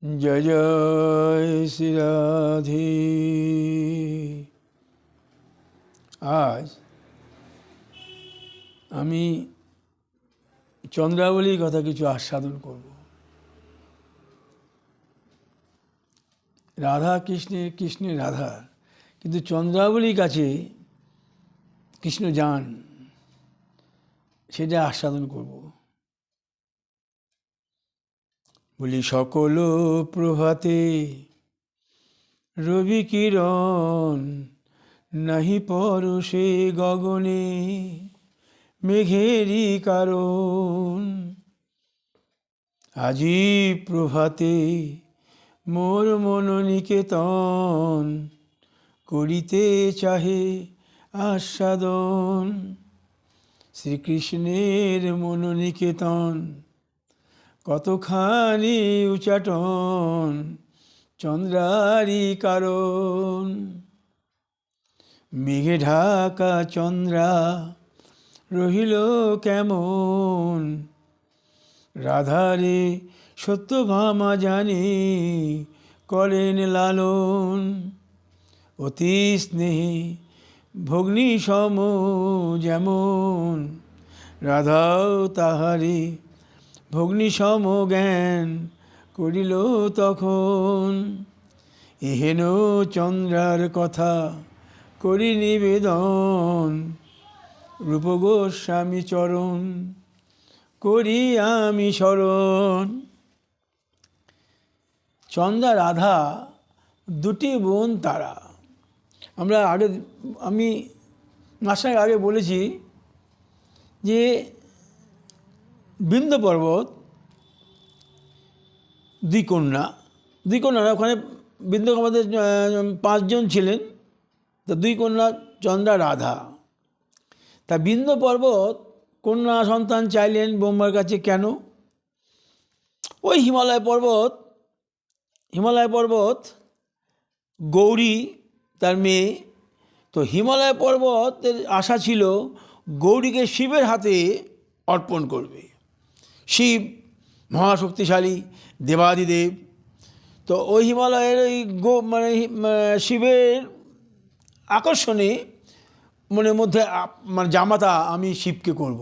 जय जय श्री राधे। आज আমি চন্দ্রাবলীর কথা কিছু আস্বাদন করব। রাধা কৃষ্ণের, কৃষ্ণের রাধা, কিন্তু চন্দ্রাবলীর কাছে কৃষ্ণ যান, সেটা আস্বাদন করব। বলি সকল প্রভাতে রবি কিরণ নাহি পরশে গগনে মেঘেরই কারণ। আজি প্রভাতে মোর মনোনিকেতন করিতে চাহে আস্বাদন। শ্রীকৃষ্ণের মনোনিকেতন কতখানি উচাটন চন্দ্রারি কারণ। মেঘে ঢাকা চন্দ্রা রহিল কেমন, রাধারে সত্যভামা জানি করেন লালন। অতি স্নেহে ভগ্নী সম যেমন, রাধাও তাহারে ভগ্নী সম জ্ঞান করিল তখন। এহেন চন্দ্রার কথা করি নিবেদন, রূপ গোস্বামী চরণ করি আমি স্মরণ। চন্দ্রা রাধা দুটি বোন তারা। আমি মাসের আগে বলেছি যে বিন্ধ্য পর্বত দুই কন্যা, ওখানে বিন্ধ্য পর্বতে 5 জন ছিলেন, তো 2 কন্যা চন্দ্রা রাধা। তা বিন্ধ্য পর্বত কন্যা সন্তান চাইলেন ব্রহ্মার কাছে। কেন? ওই হিমালয় পর্বত গৌরী তার মেয়ে, তো হিমালয় পর্বতের আশা ছিল গৌরীকে শিবের হাতে অর্পণ করবে। শিব মহাশক্তিশালী দেবাদিদেব, তো ওই হিমালয়ের ওই শিবের আকর্ষণে মনের মধ্যে জামাতা আমি শিবকে করব।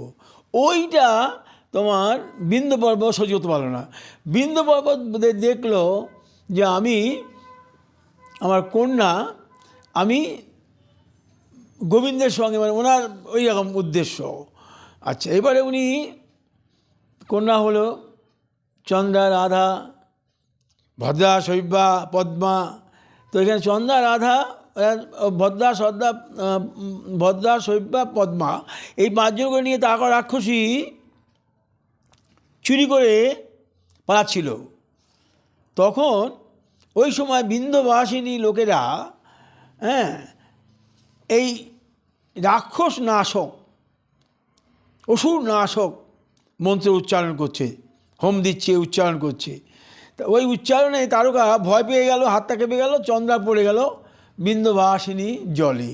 ওইটা তোমার বিন্ধ্য পর্বত সহ্য করতে পারলো না। বিন্ধ্য পর্বত দেখলো যে আমার কন্যা আমি গোবিন্দের সঙ্গে, ওনার ওই রকম উদ্দেশ্য। আচ্ছা, এবারে উনি কন্যা হলো চন্দ্রা রাধা, ভদ্রা শৈব্যা পদ্মা। তো এখানে চন্দ্রা রাধা, ভদ্রা শৈব্যা পদ্মা, এই 5 জন করে নিয়ে তারকা রাক্ষসী চুরি করে পালাচ্ছিল। তখন ওই সময় বিন্ধ্যবাসিনী লোকেরা এই রাক্ষস নাশক, অসুর নাশক মন্ত্র উচ্চারণ করছে, হোম দিচ্ছে, উচ্চারণ করছে। তা ওই উচ্চারণে তারকা ভয় পেয়ে গেল, হাতটা কেঁপে গেল, চন্দ্রা পড়ে গেল বিন্ধ্যবাসিনী জলে।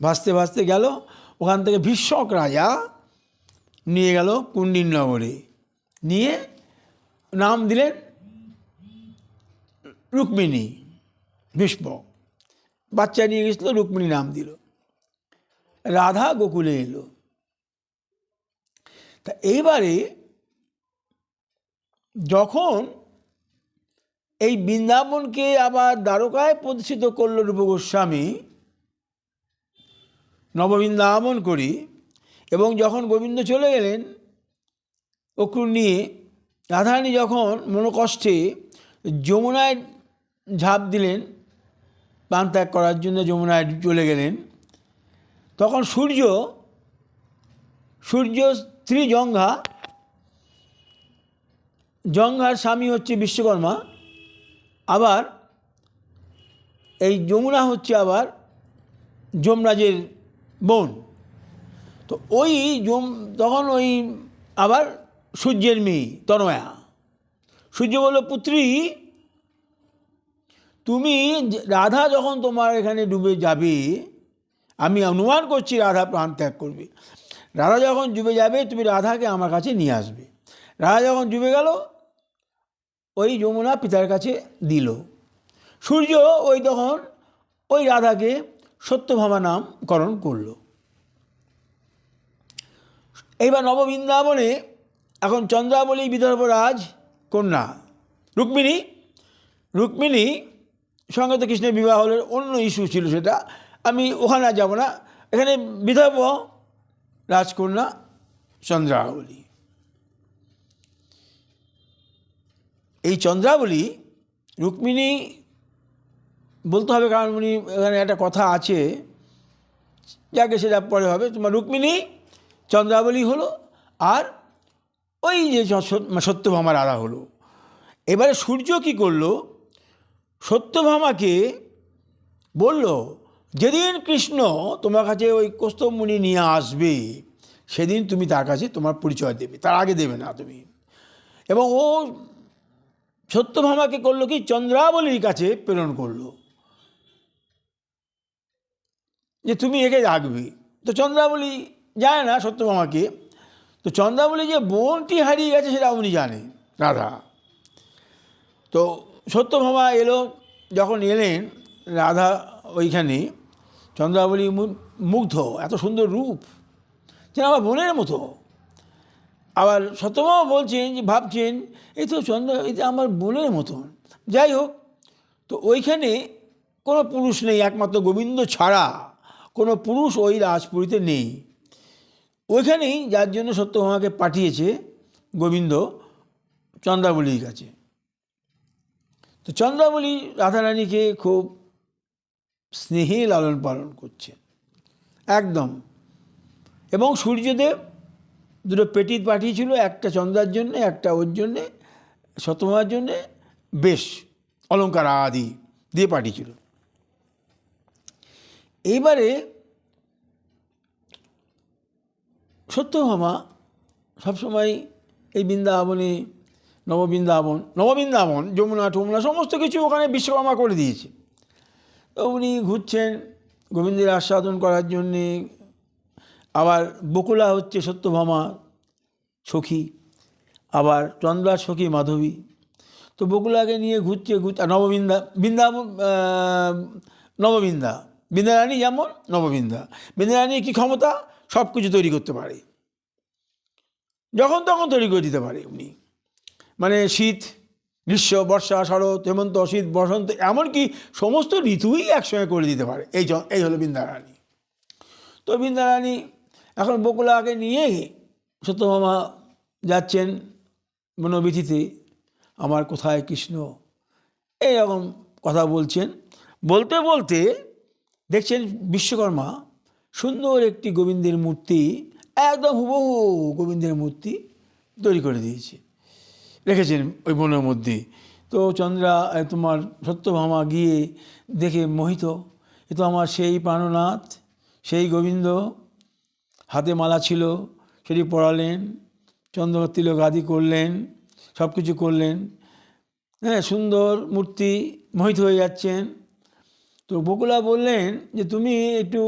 ভাসতে ভাসতে গেল, ওখান থেকে ভীষ্মক রাজা নিয়ে গেল কুণ্ডিন নগরে, নিয়ে নাম দিলেন রুক্মিণী। ভীষ্ম বাচ্চা নিয়ে গেছিল, রুক্মিণী নাম দিল। রাধা গোকুলে এলো। তা এইবারে যখন এই বৃন্দাবনকে আবার দ্বারকায় প্রতিষ্ঠিত করল রূপ গোস্বামী, নববৃন্দাবন করি, এবং যখন গোবিন্দ চলে গেলেন অক্রুর নিয়ে, রাধারানী যখন মনোকষ্টে যমুনায় ঝাঁপ দিলেন প্রাণ ত্যাগ করার জন্য, যমুনায় চলে গেলেন, তখন সূর্য স্ত্রী জঙ্ঘার স্বামী হচ্ছে বিশ্বকর্মা, আবার এই যমুনা হচ্ছে আবার যমরাজের বোন। তো তখন ওই আবার সূর্যের মেয়ে তনয়া। সূর্য বলল, পুত্রী তুমি রাধা যখন তোমার এখানে ডুবে যাবে, আমি অনুমান করছি রাধা প্রাণ ত্যাগ করবে। রাধা যখন ডুবে যাবে তুমি রাধাকে আমার কাছে নিয়ে আসবে। রাধা যখন ডুবে গেল, ওই যমুনা পিতার কাছে দিল। সূর্য ওই তখন ওই রাধাকে সত্যভামা নামকরণ করল। এইবার নববৃন্দাবনে এখন চন্দ্রাবলী বিদর্ভরাজ কন্যা রুক্মিণী সঙ্গে তো কৃষ্ণের বিবাহ হলের অন্য ইস্যু ছিল, সেটা আমি ওখানে আর যাব না। এখানে বিদর্ভ রাজকন্যা চন্দ্রাবলী। এই চন্দ্রাবলী রুক্মিণী বলতে হবে, কারণ উনি এখানে একটা কথা আছে, যাকে সেটা পরে হবে। তোমার রুক্মিণী চন্দ্রাবলী হলো, আর ওই যে সত্যভামা রাধা হলো। এবারে সূর্য কি করলো, সত্যভামাকে বলল, যেদিন কৃষ্ণ তোমার কাছে ওই কৌস্তবমণি নিয়ে আসবে সেদিন তুমি তার কাছে তোমার পরিচয় দেবে, তার আগে দেবে না তুমি। এবং ও সত্যভামাকে করলো কি, চন্দ্রাবলীর কাছে প্রেরণ করলো যে তুমি একে রাখবে। তো চন্দ্রাবলী জানে না সত্যভামাকে, তো চন্দ্রাবলী যে বোনটি হারিয়ে গেছে সেটা উনি জানে, রাধা। তো সত্যভামা এলো, যখন এলেন রাধা ওইখানে, চন্দ্রাবলী মুগ্ধ, এত সুন্দর রূপ, যেন আমার বোনের মতো। আবার সত্যভামা বলছেন যে, ভাবছেন এই তো এটা আমার বোনের মতন। যাই হোক, তো ওইখানে কোনো পুরুষ নেই, একমাত্র গোবিন্দ ছাড়া কোনো পুরুষ ওই রাজপুরীতে নেই। ওইখানেই যার জন্য সত্যভামাকে পাঠিয়েছে গোবিন্দ চন্দ্রাবলীর কাছে। তো চন্দ্রাবলী রাধারানীকে খুব স্নেহে লালন পালন করছে একদম। এবং সূর্যদেব দুটো পেটিত পাঠিয়েছিল, একটা চন্দ্রার জন্যে, একটা ওর জন্যে, সত্যভামার জন্যে, বেশ অলঙ্কার আদি দিয়ে পাঠিয়েছিল। এইবারে সত্যভামা সবসময় এই বৃন্দাবনে, নববৃন্দাবন যমুনা টমুনা সমস্ত কিছু ওখানে বিশ্বকর্মা করে দিয়েছে। তো উনি ঘুরছেন গোবিন্দের আস্বাদন করার জন্যে। আবার বকুলা হচ্ছে সত্যভামা সখী, আবার চন্দ্রার সখী মাধবী। তো বকুলাকে নিয়ে ঘুরছে বৃন্দারানী, যেমন বৃন্দারানীর কী ক্ষমতা, সব কিছু তৈরি করতে পারে, যখন তখন তৈরি করে দিতে পারে উনি। মানে শীত, গ্রীষ্ম, বর্ষা, শরৎ, হেমন্ত, শীত, বসন্ত, এমনকি সমস্ত ঋতুই একসঙ্গে করে দিতে পারে। এই হলো বৃন্দারানী। তো বৃন্দারানী এখন বকুলাকে নিয়ে সত্যভামা যাচ্ছেন বনবীথিতে, আমার কোথায় কৃষ্ণ, এইরকম কথা বলছেন। বলতে বলতে দেখছেন বিশ্বকর্মা সুন্দর একটি গোবিন্দের মূর্তি, একদম হুবহু গোবিন্দের মূর্তি তৈরি করে দিয়েছে, রেখেছেন ওই বনের মধ্যে। তো তোমার সত্যভামা গিয়ে দেখে মোহিত, এ তো আমার সেই প্রাণনাথ, সেই গোবিন্দ। হাতে মালা ছিল, সেটি পরালেন, চন্দ্রতিলক আদি করলেন, সব কিছু করলেন। হ্যাঁ, সুন্দর মূর্তি, মোহিত হয়ে যাচ্ছেন। তো বকুলা বললেন যে, তুমি একটু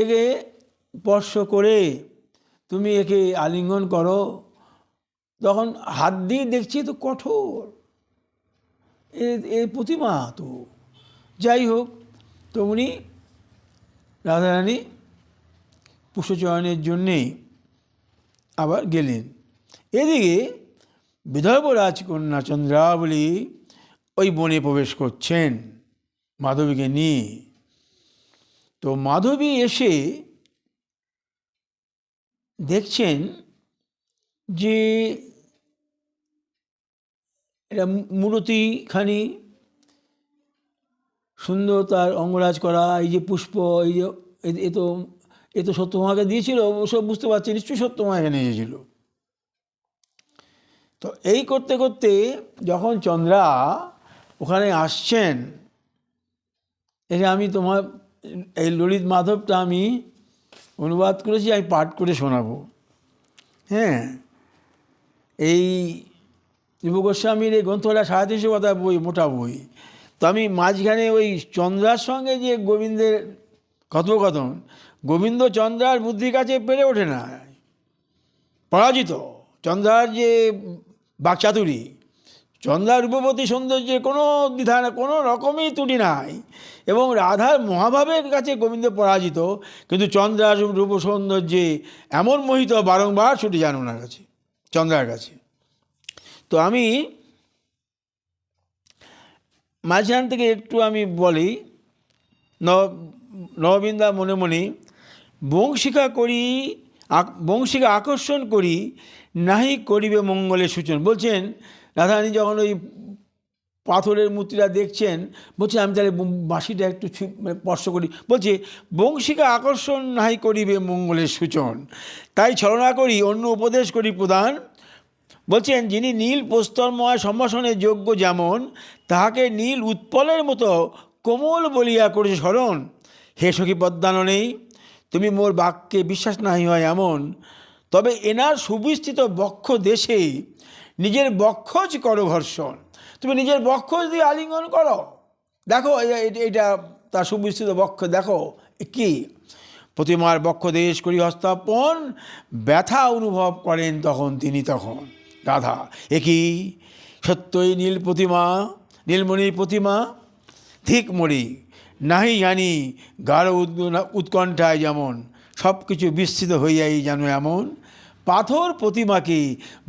একে স্পর্শ করে তুমি একে আলিঙ্গন করো। তখন হাত দিয়ে দেখছি তো কঠোর, এ প্রতিমা তো। যাই হোক, তো উনি রাধারানী পুষ্পচয়নের জন্যেই আবার গেলেন। এদিকে বিদর্ভ রাজকন্যা চন্দ্রাবলী ওই বনে প্রবেশ করছেন মাধবীকে নিয়ে। তো মাধবী এসে দেখছেন যে এটা মূরতিখানি সুন্দর, তার অঙ্গরাজ করা, এই যে পুষ্প, এই যে এ তো সত্যভামাকে দিয়েছিল, ওসব বুঝতে পারছি নিশ্চয়ই সত্যভামা এখানে এসেছিল। তো এই করতে করতে যখন চন্দ্রা ওখানে আসছেন, এটা আমি তোমার এই ললিত মাধবটা আমি অনুবাদ করেছি, আমি পাঠ করে শোনাবো। হ্যাঁ, এই যুব গোস্বামীর এই গ্রন্থটা 350 পাতা বই, মোটা বই। তো আমি মাঝখানে ওই চন্দ্রার সঙ্গে যে গোবিন্দের কথোপকথন, গোবিন্দ চন্দ্রার বুদ্ধির কাছে পেরে ওঠে না, পরাজিত। চন্দ্রার যে বাকচাতুরী, চন্দ্রা রূপবতী সৌন্দর্যের কোনো দ্বিধা না, কোনো রকমই ত্রুটি নাই, এবং রাধার মহাভাবের কাছে গোবিন্দ পরাজিত, কিন্তু চন্দ্রার রূপ সৌন্দর্যে এমন মোহিত বারংবার ছুটে যান ওনার কাছে, চন্দ্রার কাছে। তো আমি মাঝখান থেকে একটু আমি বলি, নববৃন্দা মনে মনে বংশিকা আকর্ষণ করি, নাহি করিবে মঙ্গলের সূচন। বলছেন রাধারানী যখন ওই পাথরের মূর্তিটা দেখছেন, বলছে আমি তাহলে বাঁশিটা একটু স্পর্শ করি, বলছে বংশিকা আকর্ষণ নাহি করিবে মঙ্গলের সূচন, তাই ছলনা করি অন্য উপদেশ করি প্রদান। বলছেন যিনি নীল প্রস্তরময় সম্ভাষণের যোগ্য যেমন, তাহাকে নীল উৎপলের মতো কোমল বলিয়া করেছে স্মরণ। হে সখী পদ্মাননেই, তুমি মোর বাক্যে বিশ্বাস নাহি হয় এমন, তবে এনার সুবিস্তৃত বক্ষ দেশে নিজের বক্ষজ করো ঘর্ষণ। তুমি নিজের বক্ষজ দিয়ে আলিঙ্গন করো, দেখো এইটা তার সুবিস্তৃত বক্ষ, দেখো কি প্রতিমার বক্ষ দেশ করি হস্তাপন, ব্যথা অনুভব করেন তখন তিনি, তখন রাধা একই সত্যই নীলমণির প্রতিমা, ঠিক মরি নাহি জানি গাঢ় উৎকণ্ঠায় যেমন, সব কিছু বিস্তৃত হইয়াই যেন এমন, পাথর প্রতিমাকে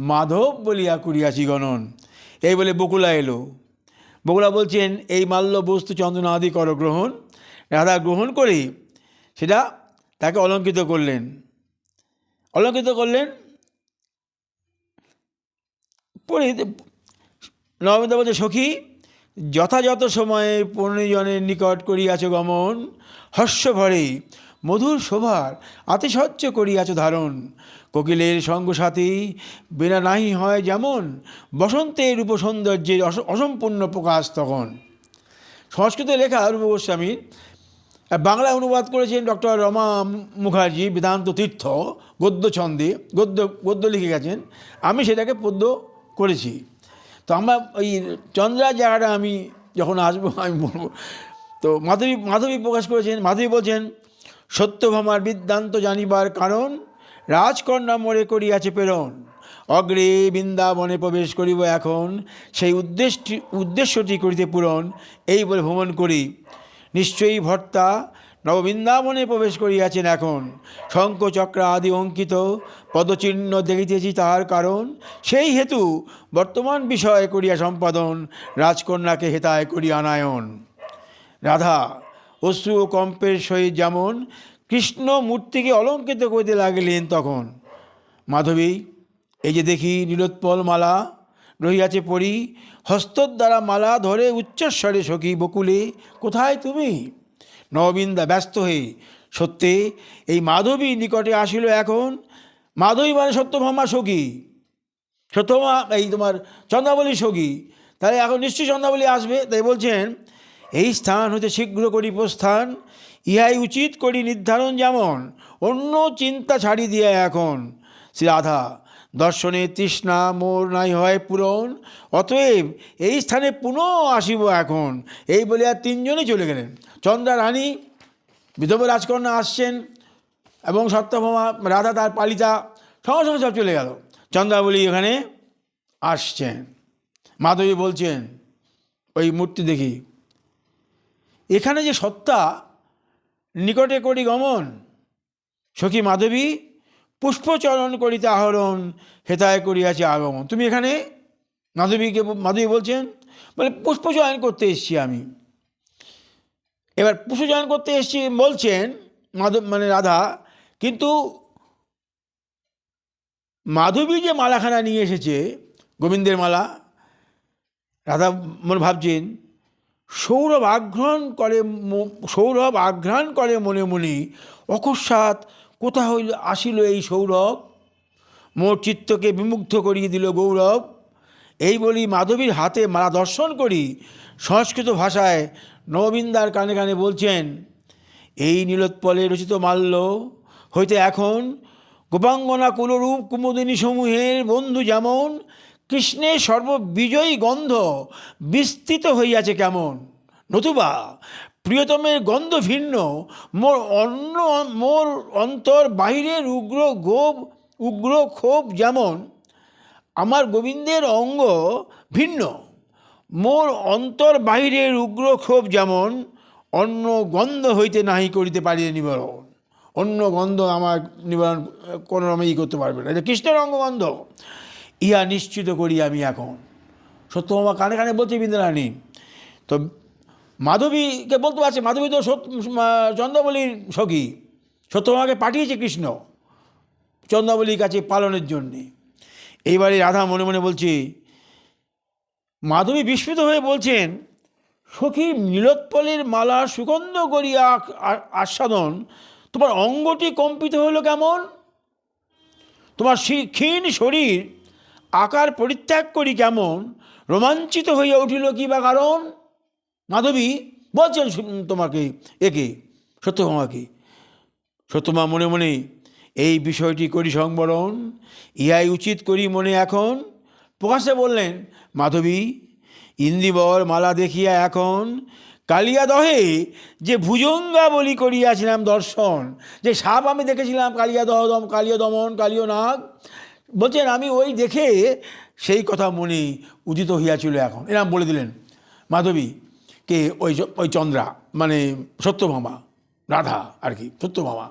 মাধব বলিয়া করিয়াছি গণন। এই বলে বকুলা এলো। বকুলা বলছেন এই মাল্য বস্তু চন্দন আদি কর গ্রহণ। রাধা গ্রহণ করে সেটা তাকে অলঙ্কৃত করলেন। পরে নববৃন্দা বলছে সখী যথাযথ সময়ে পূর্ণজনের নিকট করিয়াছ গমন, হর্ষ ভরে মধুর শোভার আতিশয্য করিয়াছ ধারণ, কোকিলের সঙ্গসাথী বিনা নাহি হয় যেমন, বসন্তের রূপ সৌন্দর্যের অসম্পূর্ণ প্রকাশ তখন। সংস্কৃতে লেখা রূপ গোস্বামীর, বাংলায় অনুবাদ করেছেন ডক্টর রমা মুখার্জি বেদান্ত তীর্থ, গদ্য ছন্দে গদ্য লিখে গেছেন, আমি সেটাকে পদ্য করেছি। তো আমরা ওই চন্দ্রার জায়গাটা আমি যখন আসবো আমি বলবো। তো মাধবী প্রকাশ করেছেন, মাধবী বলছেন সত্যভামার বৃত্তান্ত জানিবার কারণ, রাজকন্যা মোরে করিয়াছে প্রেরণ, অগ্রে বৃন্দাবনে প্রবেশ করিব এখন, সেই উদ্দেশ্যটি করিতে পূরণ। এই বলে ভ্রমণ করি নিশ্চয়ই ভর্তা নববৃন্দাবনে প্রবেশ করিয়াছেন এখন, শঙ্খ চক্র আদি অঙ্কিত পদচিহ্ন দেখিতেছি তাহার কারণ, সেই হেতু বর্তমান বিষয় করিয়া সম্পাদন, রাজকন্যাকে হেতায় করি আনায়ন। রাধা অশ্রু ও কম্পের সহিত যেমন কৃষ্ণ মূর্তিকে অলঙ্কৃত করিতে লাগিলেন, তখন মাধবী এই যে দেখি নীলোৎপল মালা রহিয়াছে পরি, হস্তর দ্বারা মালা ধরে উচ্চস্বরে সখী বকুলে কোথায় তুমি। নববৃন্দা ব্যস্ত হয়ে সত্যে এই মাধবী নিকটে আসিল এখন। মাধবী মানে সত্যভামা সখী, সত্যভামা এই তোমার চন্দ্রাবলী সখী, তাহলে এখন নিশ্চয়ই চন্দ্রাবলী আসবে। তাই বলছেন এই স্থান হতে শীঘ্র করি প্রস্থান, ইহাই উচিত করি নির্ধারণ যেমন, অন্য চিন্তা ছাড়ি দিয়া এখন শ্রী রাধা দর্শনে তৃষ্ণা মোর নাই হয় পূরণ, অতএব এই স্থানে পুনঃ আসিব এখন। এই বলে আর তিনজনই চলে গেলেন। চন্দ্রা রানী বিধবা রাজকন্যা আসছেন, এবং সত্যভামা রাধা তার পালিতা সঙ্গে সঙ্গে সব চলে গেল। চন্দ্রাবলী এখানে আসছেন। মাধবী বলছেন ওই মূর্তি দেখি, এখানে যে সত্তা নিকটে করি গমন, সখী মাধবী পুষ্পচরণ করিতে আহরণ, হেতায় করিয়াছে আগমন। তুমি এখানে মাধবী বলছেন বলে পুষ্পচয়ন করতে এসেছি আমি। এবার পুষ্পচয়ন করতে এসেছি বলছেন মানে রাধা, কিন্তু মাধবী যে মালাখানা নিয়ে এসেছে গোবিন্দের মালা, রাধা মনে ভাবছেন সৌরভ আঘ্রাণ করে মনে মনে, অকস্মাৎ কোথা হইল আসিল এই সৌরভ, মোর চিত্তকে বিমুগ্ধ করিয়ে দিল গৌরব। এই বলি মাধবীর হাতে মালা দর্শন করি, সংস্কৃত ভাষায় নববৃন্দার কানে কানে বলছেন এই নীলোৎপলে রচিত মাল্য হইতে এখন, গোপাঙ্গনা কুলরূপ কুমুদিনী সমূহের বন্ধু যেমন, কৃষ্ণের সর্ববিজয়ী গন্ধ বিস্তৃত হইয়াছে কেমন, নতুবা প্রিয়তমের গন্ধ ভিন্ন, মোর অন্তর বাহিরের উগ্র ক্ষোভ যেমন, আমার গোবিন্দের অঙ্গ ভিন্ন। মোর অন্তর বাহিরের উগ্র ক্ষোভ যেমন অন্য গন্ধ হইতে নাহি করিতে পারিয়ে নিবারণ। অন্য গন্ধ আমার নিবারণ কোনো রকমই করতে পারবে না, এটা কৃষ্ণের অঙ্গগন্ধ। ইহা নিশ্চিত করি আমি এখন। সত্যভামা কানে কানে বলছে বৃন্দারানী। তো মাধবীকে বলতে পারছে, মাধবী তো চন্দ্রাবলীর সখী, সত্যভামাকে পাঠিয়েছে কৃষ্ণ চন্দ্রাবলীর কাছে পালনের জন্যে। এইবারে রাধা মনে মনে বলছে, মাধবী বিস্মিত হয়ে বলছেন, সখী নীলোৎপলের মালা সুগন্ধ করিয়া আস্বাদন, তোমার অঙ্গটি কম্পিত হইল কেমন? তোমার ক্ষীণ শরীর আকার পরিত্যাগ করি কেমন রোমাঞ্চিত হইয়া উঠিল কি বা কারণ? মাধবী বলছেন তোমাকে, একে সত্যভামাকে। সত্যভামা মনে মনে এই বিষয়টি করি সংবরণ, ইহাই উচিত করি মনে এখন। প্রকাশ্যে বললেন, মাধবী ইন্দিবর মালা দেখিয়া এখন কালিয়া দহে যে ভুজঙ্গা বলি করিয়াছিলাম দর্শন, যে সাপ আমি দেখেছিলাম কালিয়া দমন কালীয় নাগ, বলছেন আমি ওই দেখে সেই কথা মনে উদিত হইয়াছিল এখন। এরম বলে দিলেন মাধবী কে, ওই চন্দ্রা মানে সত্যভামা, রাধা আর কি, সত্যভামা।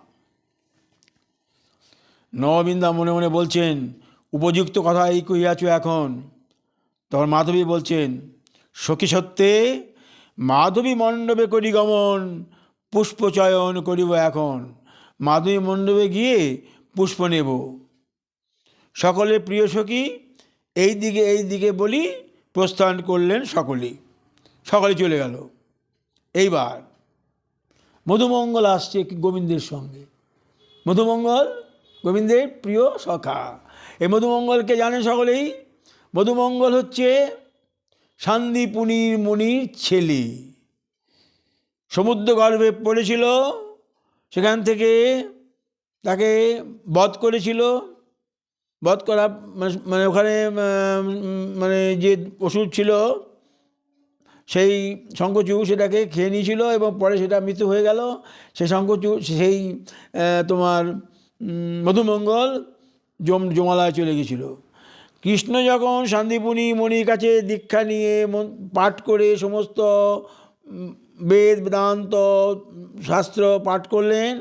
নববৃন্দা মনে মনে বলছেন, উপযুক্ত কথা এই কহিয়াছ এখন। তখন মাধবী বলছেন, সখী সত্যে মাধবী মণ্ডপে করি গমন, পুষ্পচয়ন করিব এখন। মাধবী মণ্ডপে গিয়ে পুষ্প নেব। সকলের প্রিয় সখী এই দিকে বলি প্রস্থান করলেন সকলে চলে গেল। এইবার মধুমঙ্গল আসছে গোবিন্দের সঙ্গে। মধুমঙ্গল গোবিন্দের প্রিয় সখা। এই মধুমঙ্গলকে জানেন সকলেই। মধুমঙ্গল হচ্ছে শান্তিপুনীর মুনির ছেলে। সমুদ্র গর্ভে পড়েছিল, সেখান থেকে তাকে বধ করেছিল। বধ করা মানে ওখানে মানে যে অসুর ছিল সেই শঙ্খচূড় সেটাকে খেয়ে নিয়েছিল এবং পরে সেটা মৃত্যু হয়ে গেল। সেই শঙ্খচূড় সেই তোমার মধুমঙ্গল জমালয়ে চলে গেছিল। কৃষ্ণ যখন শান্তিপুনী মণির কাছে দীক্ষা নিয়ে পাঠ করে সমস্ত বেদ বেদান্ত শাস্ত্র পাঠ করলেন,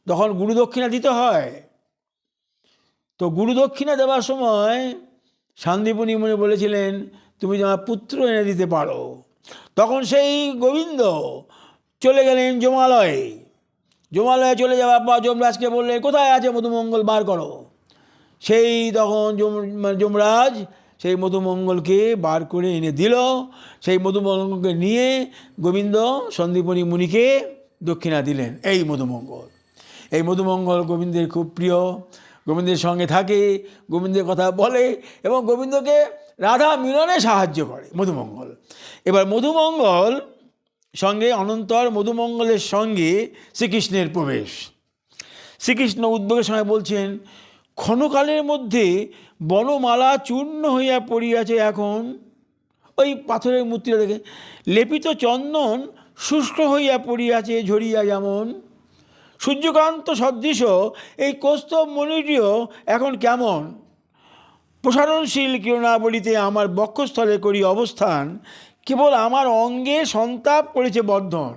তখন গুরুদক্ষিণা দিতে হয়। তো গুরুদক্ষিণা দেওয়ার সময় শান্তিপুনী মণি বলেছিলেন, তুমি তোমার পুত্র এনে দিতে পারো। তখন সেই গোবিন্দ চলে গেলেন জমালয়ে চলে যাওয়ার পর যমরাজকে বললেন, কোথায় আছে মধুমঙ্গল, বার করো। সেই তখন যমরাজ সেই মধুমঙ্গলকে বার করে এনে দিল। সেই মধুমঙ্গলকে নিয়ে গোবিন্দ সন্দীপনী মুনিকে দক্ষিণা দিলেন। এই মধুমঙ্গল গোবিন্দের খুব প্রিয়, গোবিন্দের সঙ্গে থাকে, গোবিন্দের কথা বলে এবং গোবিন্দকে রাধা মিলনে সাহায্য করে মধুমঙ্গল। এবার মধুমঙ্গল সঙ্গে অনন্তর মধুমঙ্গলের সঙ্গে শ্রীকৃষ্ণের প্রবেশ। শ্রীকৃষ্ণ উদ্বেগের সময় বলছেন, ক্ষণকালের মধ্যে বনমালা চূর্ণ হইয়া পড়িয়াছে এখন। ওই পাথরের মূর্তিটা দেখে, লেপিত চন্দন শুষ্ক হইয়া পড়িয়াছে ঝরিয়া যেমন। সূর্যকান্ত সদৃশ এই কৌস্তব মণিটিও এখন কেমন। প্রসারণশীল কিরণাবলিতে আমার বক্ষস্থলে করি অবস্থান, কেবল আমার অঙ্গে সন্তাপ করেছে বর্ধন।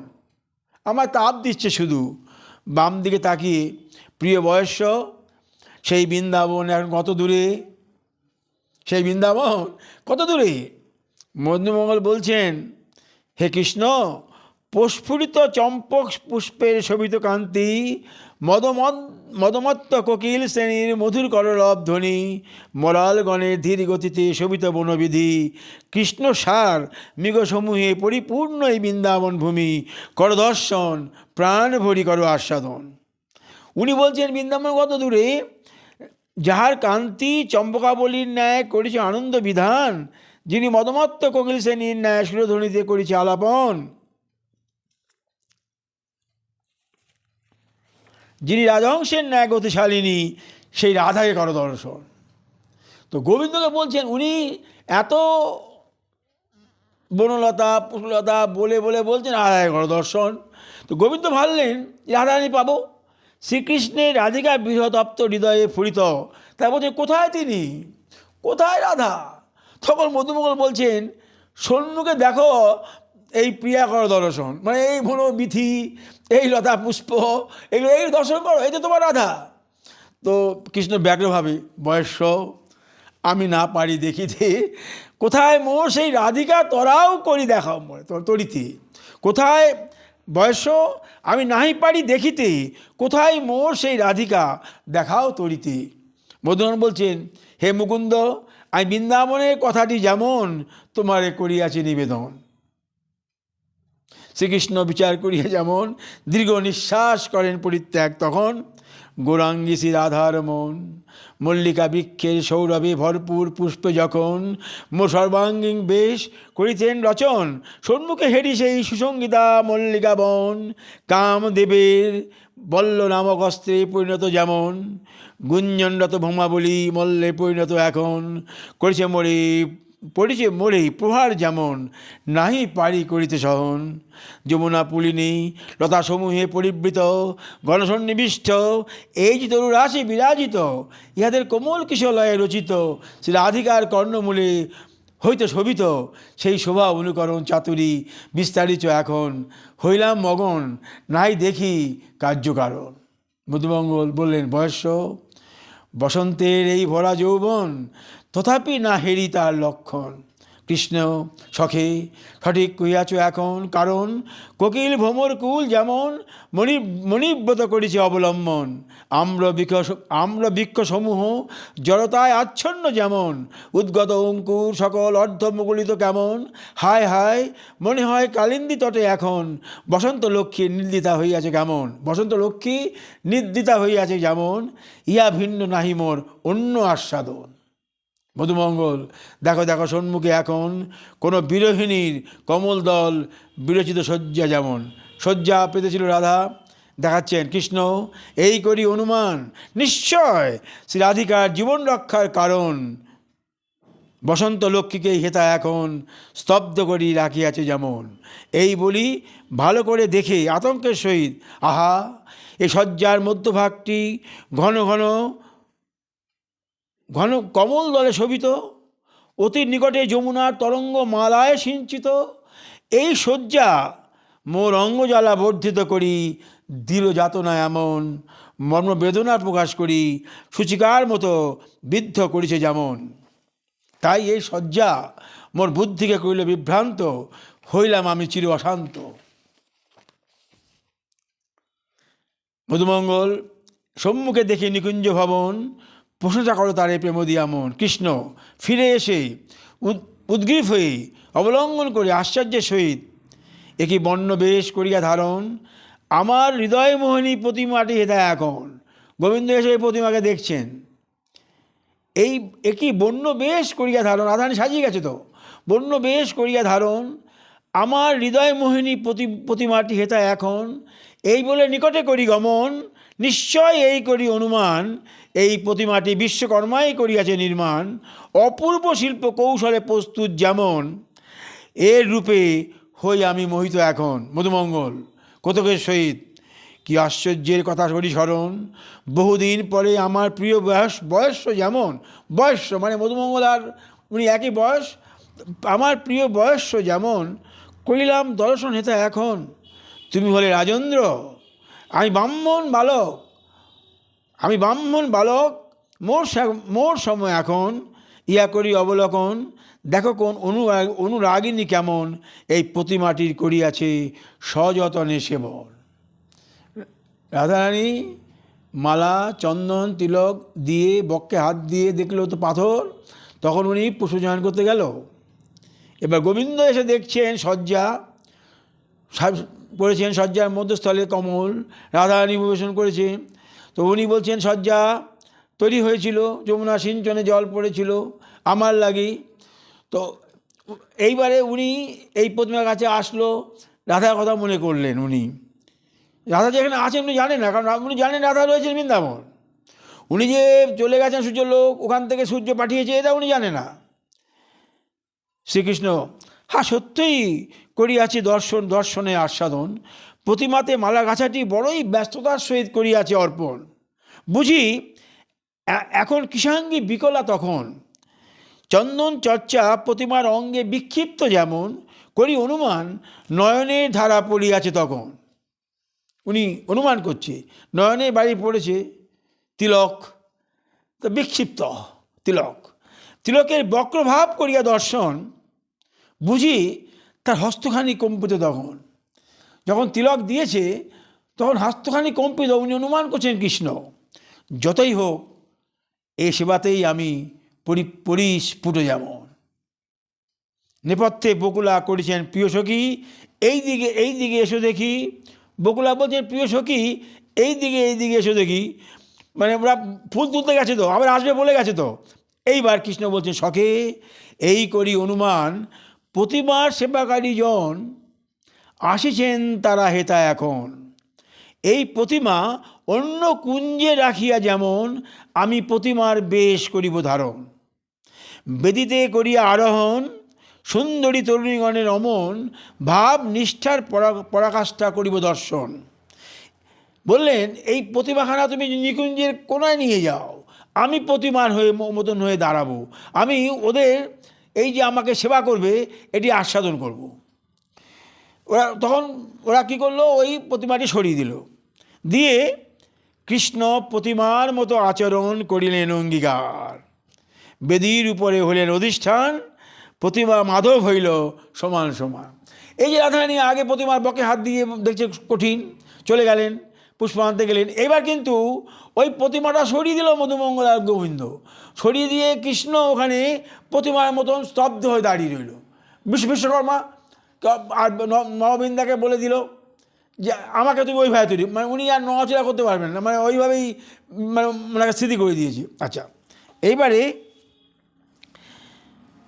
আমার তাপ দিচ্ছে শুধু। বাম দিকে তাকিয়ে প্রিয় বয়স্য সেই বৃন্দাবন এখন কত দূরে, সেই বৃন্দাবন কত দূরে। মধুমঙ্গল বলছেন, হে কৃষ্ণ, প্রস্ফুরিত চম্পক পুষ্পের শোভিত কান্তি, মদমত্ত কোকিল শ্রেণীর মধুর করলভ ধ্বনি, মরালগণের ধীর গতিতে শোভিত বনবিধি, কৃষ্ণ সার মৃগসমূহে পরিপূর্ণ এই বৃন্দাবন ভূমি, করদর্শন প্রাণ ভরি করো আস্বাদন। উনি বলছেন বৃন্দাবন কত দূরে, যাহার কান্তি চম্পকাবলীর ন্যায় করেছে আনন্দ বিধান, যিনি মদমত্ত কোকিল শ্রেণীর ন্যায় সুরধ্বনিতে করেছে আলাপন, যিনি রাজহংসের ন্যায় গতিশালিনী, সেই রাধাকে করো দর্শন। তো গোবিন্দকে বলছেন, উনি এত বনলতা পুষ্পলতা বলে বলছেন রাধাকে করো দর্শন। তো গোবিন্দ ভাবলেন রাধারানী পাবো। শ্রীকৃষ্ণের রাধিকা বৃহতপ্ত হৃদয়ে ফুরিত, তাই বলছেন কোথায় তিনি, কোথায় রাধা। তখন মধুমঙ্গল বলছেন, সন্মুখে দেখো এই প্রিয়াকর দর্শন, মানে এই ভনো বিথি, এই লতা পুষ্প, এগুলো এই দর্শন করো, এই তো তোমার রাধা। তো কৃষ্ণ ব্যগ্রভাবে, বয়স্য আমি না পারি দেখিতে, কোথায় মোর সেই রাধিকা তোরাও করি দেখাও মোর তরিতে। কোথায় বয়স্য আমি নাহি পারি দেখিতে, কোথায় মোর সেই রাধিকা দেখাও তরিতে। মধুসূদন বলছেন, হে মুকুন্দ, আমি বৃন্দাবনের কথাটি যেমন তোমারে করিয়াছি নিবেদন। শ্রীকৃষ্ণ বিচার করিয়া যেমন দীর্ঘ নিঃশ্বাস করেন পরিত্যাগ, তখন গৌরাঙ্গী শ্রী রাধার মন মল্লিকা বৃক্ষের সৌরভে ভরপুর পুষ্পে যখন মোর সর্বাঙ্গীং বেশ করিতেন রচন, সম্মুখে হেরি সেই সুসঙ্গীতা মল্লিকা বন, কামদেবের বল্ল নামক অস্ত্রে পরিণত যেমন, গুঞ্জনরত ভৌমাবলী মল্লে পরিণত এখন, করেছে মোরে প্রহার যেমন নাহি পারি করিতে সহন। যমুনা পুলিনী লতাসমূহে পরিবৃত গণসন্নিবিষ্ট এই যে তরু রাশি বিরাজিত, ইহাদের কোমল কিশলয়ে রচিত শ্রী রাধিকার কর্ণমূলে হইতে শোভিত সেই শোভা অনুকরণ চাতুরী বিস্তারিত এখন, হইলাম মগন নাই দেখি কার্যকারণ। মধুমঙ্গল বললেন, বয়স্য বসন্তের এই ভরা যৌবন, তথাপি না হেরি তার লক্ষণ। কৃষ্ণ সখে সঠিক কহিয়াছ এখন, কারণ কোকিল ভ্রমর কুল যেমন মণিব্রত করেছে অবলম্বন, আম্র বৃক্ষসমূহ জড়তায় আচ্ছন্ন যেমন, উদ্গত অঙ্কুর সকল অর্ধমুগলিত কেমন, হায় হায় মনে হয় কালিন্দী তটে এখন, বসন্ত লক্ষ্মী নির্দিতা হইয়াছে কেমন। বসন্ত লক্ষ্মী নির্দিতা হইয়াছে যেমন, ইয়া ভিন্ন নাহি মোর অন্য আস্বাদন। মধুমঙ্গল দেখো দেখো সন্মুখে এখন কোনো বিরোহিণীর কমল দল বিরচিত শয্যা যেমন, শয্যা পেতেছিল রাধা, দেখাচ্ছেন কৃষ্ণ এই করি অনুমান, নিশ্চয় শ্রী রাধিকার জীবন রক্ষার কারণ, বসন্ত লক্ষ্মীকে হেতা এখন স্তব্ধ করি রাখিয়াছে যেমন। এই বলি ভালো করে দেখে আতঙ্কের সহিত, আহা এই শয্যার মধ্যভাগটি ঘন ঘন ঘন কমল দলে শোভিত, অতি নিকটে যমুনার তরঙ্গ মালায় সিঞ্চিত, এই শয্যা মোর অঙ্গজ্বালা বর্ধিত করি দৃঢ় যাতনা এমন, মর্মবেদনা প্রকাশ করি সূচিকার মতো বিদ্ধ করেছে যেমন। তাই এই শয্যা মোর বুদ্ধিকে করিল বিভ্রান্ত, হইলাম আমি চির অশান্ত। মধুমঙ্গল সম্মুখে দেখে নিকুঞ্জ ভবন, প্রশংসা করো তারে প্রেম দিয়া মন। কৃষ্ণ ফিরে এসে উদ্গ্রীব হয়ে অবলম্বন করে আশ্চর্যের সহিত, একই বর্ণ বেশ করিয়া ধারণ, আমার হৃদয় মোহিনী প্রতিমাটি হেতা এখন। গোবিন্দ এসে এই প্রতিমাকে দেখছেন, এই একই বর্ণ বেশ করিয়া ধারণ, রাধারানী সাজিয়ে গেছে তো, বর্ণ বেশ করিয়া ধারণ, আমার হৃদয় মোহিনী প্রতিমাটি হেতা এখন, এই বলে নিকটে করি গমন, নিশ্চয় এই করি অনুমান, এই প্রতিমাটি বিশ্বকর্মাই করিয়াছে নির্মাণ, অপূর্ব শিল্প কৌশলে প্রস্তুত যেমন, এর রূপে হই আমি মোহিত এখন। মধুমঙ্গল কতকের সহিত, কি আশ্চর্যের কথা করি স্মরণ, বহুদিন পরে আমার প্রিয় বয়স্য যেমন, বয়স্য মানে মধুমঙ্গল আর উনি একই বয়স, আমার প্রিয় বয়স্য যেমন, করিলাম দর্শন হেতা এখন, তুমি হলে রাজেন্দ্র আমি ব্রাহ্মণ বালক, মোর সময় এখন, ইয়া করি অবলোকন, দেখো কোন অনুরাগিনী কেমন, এই প্রতিমাটির করিয়াছে সযতনে সেবন। রাধারানী মালা চন্দন তিলক দিয়ে বক্ষে হাত দিয়ে দেখলো তো পাথর, তখন উনি পুষ্পচয়ন করতে গেল। এবার গোবিন্দ এসে দেখছেন শয্যা করেছেন, শয্যার মধ্যস্থলে কমল, রাধারানী পরিবেশন করেছে। তো উনি বলছেন শয্যা তৈরি হয়েছিল, যমুনা সিঞ্চনে জল পড়েছিল আমার লাগি। তো এইবারে উনি এই প্রতিমার কাছে আসলো, রাধার কথা মনে করলেন। উনি রাধা যেখানে আছেন উনি জানেন না, কারণ উনি জানেন রাধা রয়েছেন বৃন্দাবন, উনি যে চলে গেছেন সূর্যলোক, ওখান থেকে সূর্য পাঠিয়েছে এটা উনি জানে না। শ্রীকৃষ্ণ হ্যাঁ সত্যই করিয়াছি দর্শনে আস্বাদন, প্রতিমাতে মালা গাছাটি বড়ই ব্যস্ততার সহিত করিয়াছে অর্পণ, বুঝি এখন কিষাঙ্গী বিকলা তখন, চন্দন চর্চা প্রতিমার অঙ্গে বিক্ষিপ্ত যেমন করি অনুমান নয়নের ধারা পড়িয়াছে তখন। উনি অনুমান করছে নয়নের বাড়ি পড়েছে তিলক, তো বিক্ষিপ্ত তিলক, তিলকের বক্রভাব করিয়া দর্শন বুঝি তার হস্তখানি কম্পিত। তখন যখন তিলক দিয়েছে তখন হস্তখানি কম্পিত। উনি অনুমান করছেন কৃষ্ণ যতই হোক এই সেবাতেই আমি পরিস্ফুট যেমন। নেপথ্যে বকুলা করেছেন প্রিয় সখী এই দিকে এসো দেখি। বকুলা বলছেন প্রিয় সখী এই দিকে এসো দেখি, মানে ওরা ফুল তুলতে গেছে তো, আবার আসবে বলে গেছে তো। এইবার কৃষ্ণ বলছেন সখে এই করি অনুমান প্রতিমার সেবাকারী জন আসিছেন তারা হেতা এখন। এই প্রতিমা অন্য কুঞ্জে রাখিয়া যেমন আমি প্রতিমার বেশ করিব ধারণ। বেদিতে করিয়া আরোহণ সুন্দরী তরুণীগণের অমন ভাব নিষ্ঠার পরাকাষ্ঠা করিব দর্শন। বললেন এই প্রতিমাখানা তুমি নিকুঞ্জের কোনায় নিয়ে যাও, আমি প্রতিমার মতন হয়ে দাঁড়াবো, আমি ওদের এই যে আমাকে সেবা করবে এটি আস্বাদন করব। ওরা কী করলো, ওই প্রতিমাটি সরিয়ে দিল, দিয়ে কৃষ্ণ প্রতিমার মতো আচরণ করিলেন অঙ্গীকার। বেদির উপরে হইলেন অধিষ্ঠান প্রতিমা মাধব হইল সমান সমান। এই যে রাধারানী আগে প্রতিমার বকে হাত দিয়ে দেখছে কঠিন, চলে গেলেন, পুষ্প আনতে গেলেন। এবার কিন্তু ওই প্রতিমাটা সরিয়ে দিল মধুমঙ্গল আর গোবিন্দ, সরিয়ে দিয়ে কৃষ্ণ ওখানে প্রতিমার মতন স্তব্ধ হয়ে দাঁড়িয়ে রইল। বিশ্বকর্মা আর নববৃন্দাকে বলে দিল যে আমাকে তুমি ওইভাবে তৈরি, মানে উনি আর নড়াচড়া করতে পারবেন না, মানে ওইভাবেই মানে ওনাকে স্থিতি করে দিয়েছি। আচ্ছা, এইবারে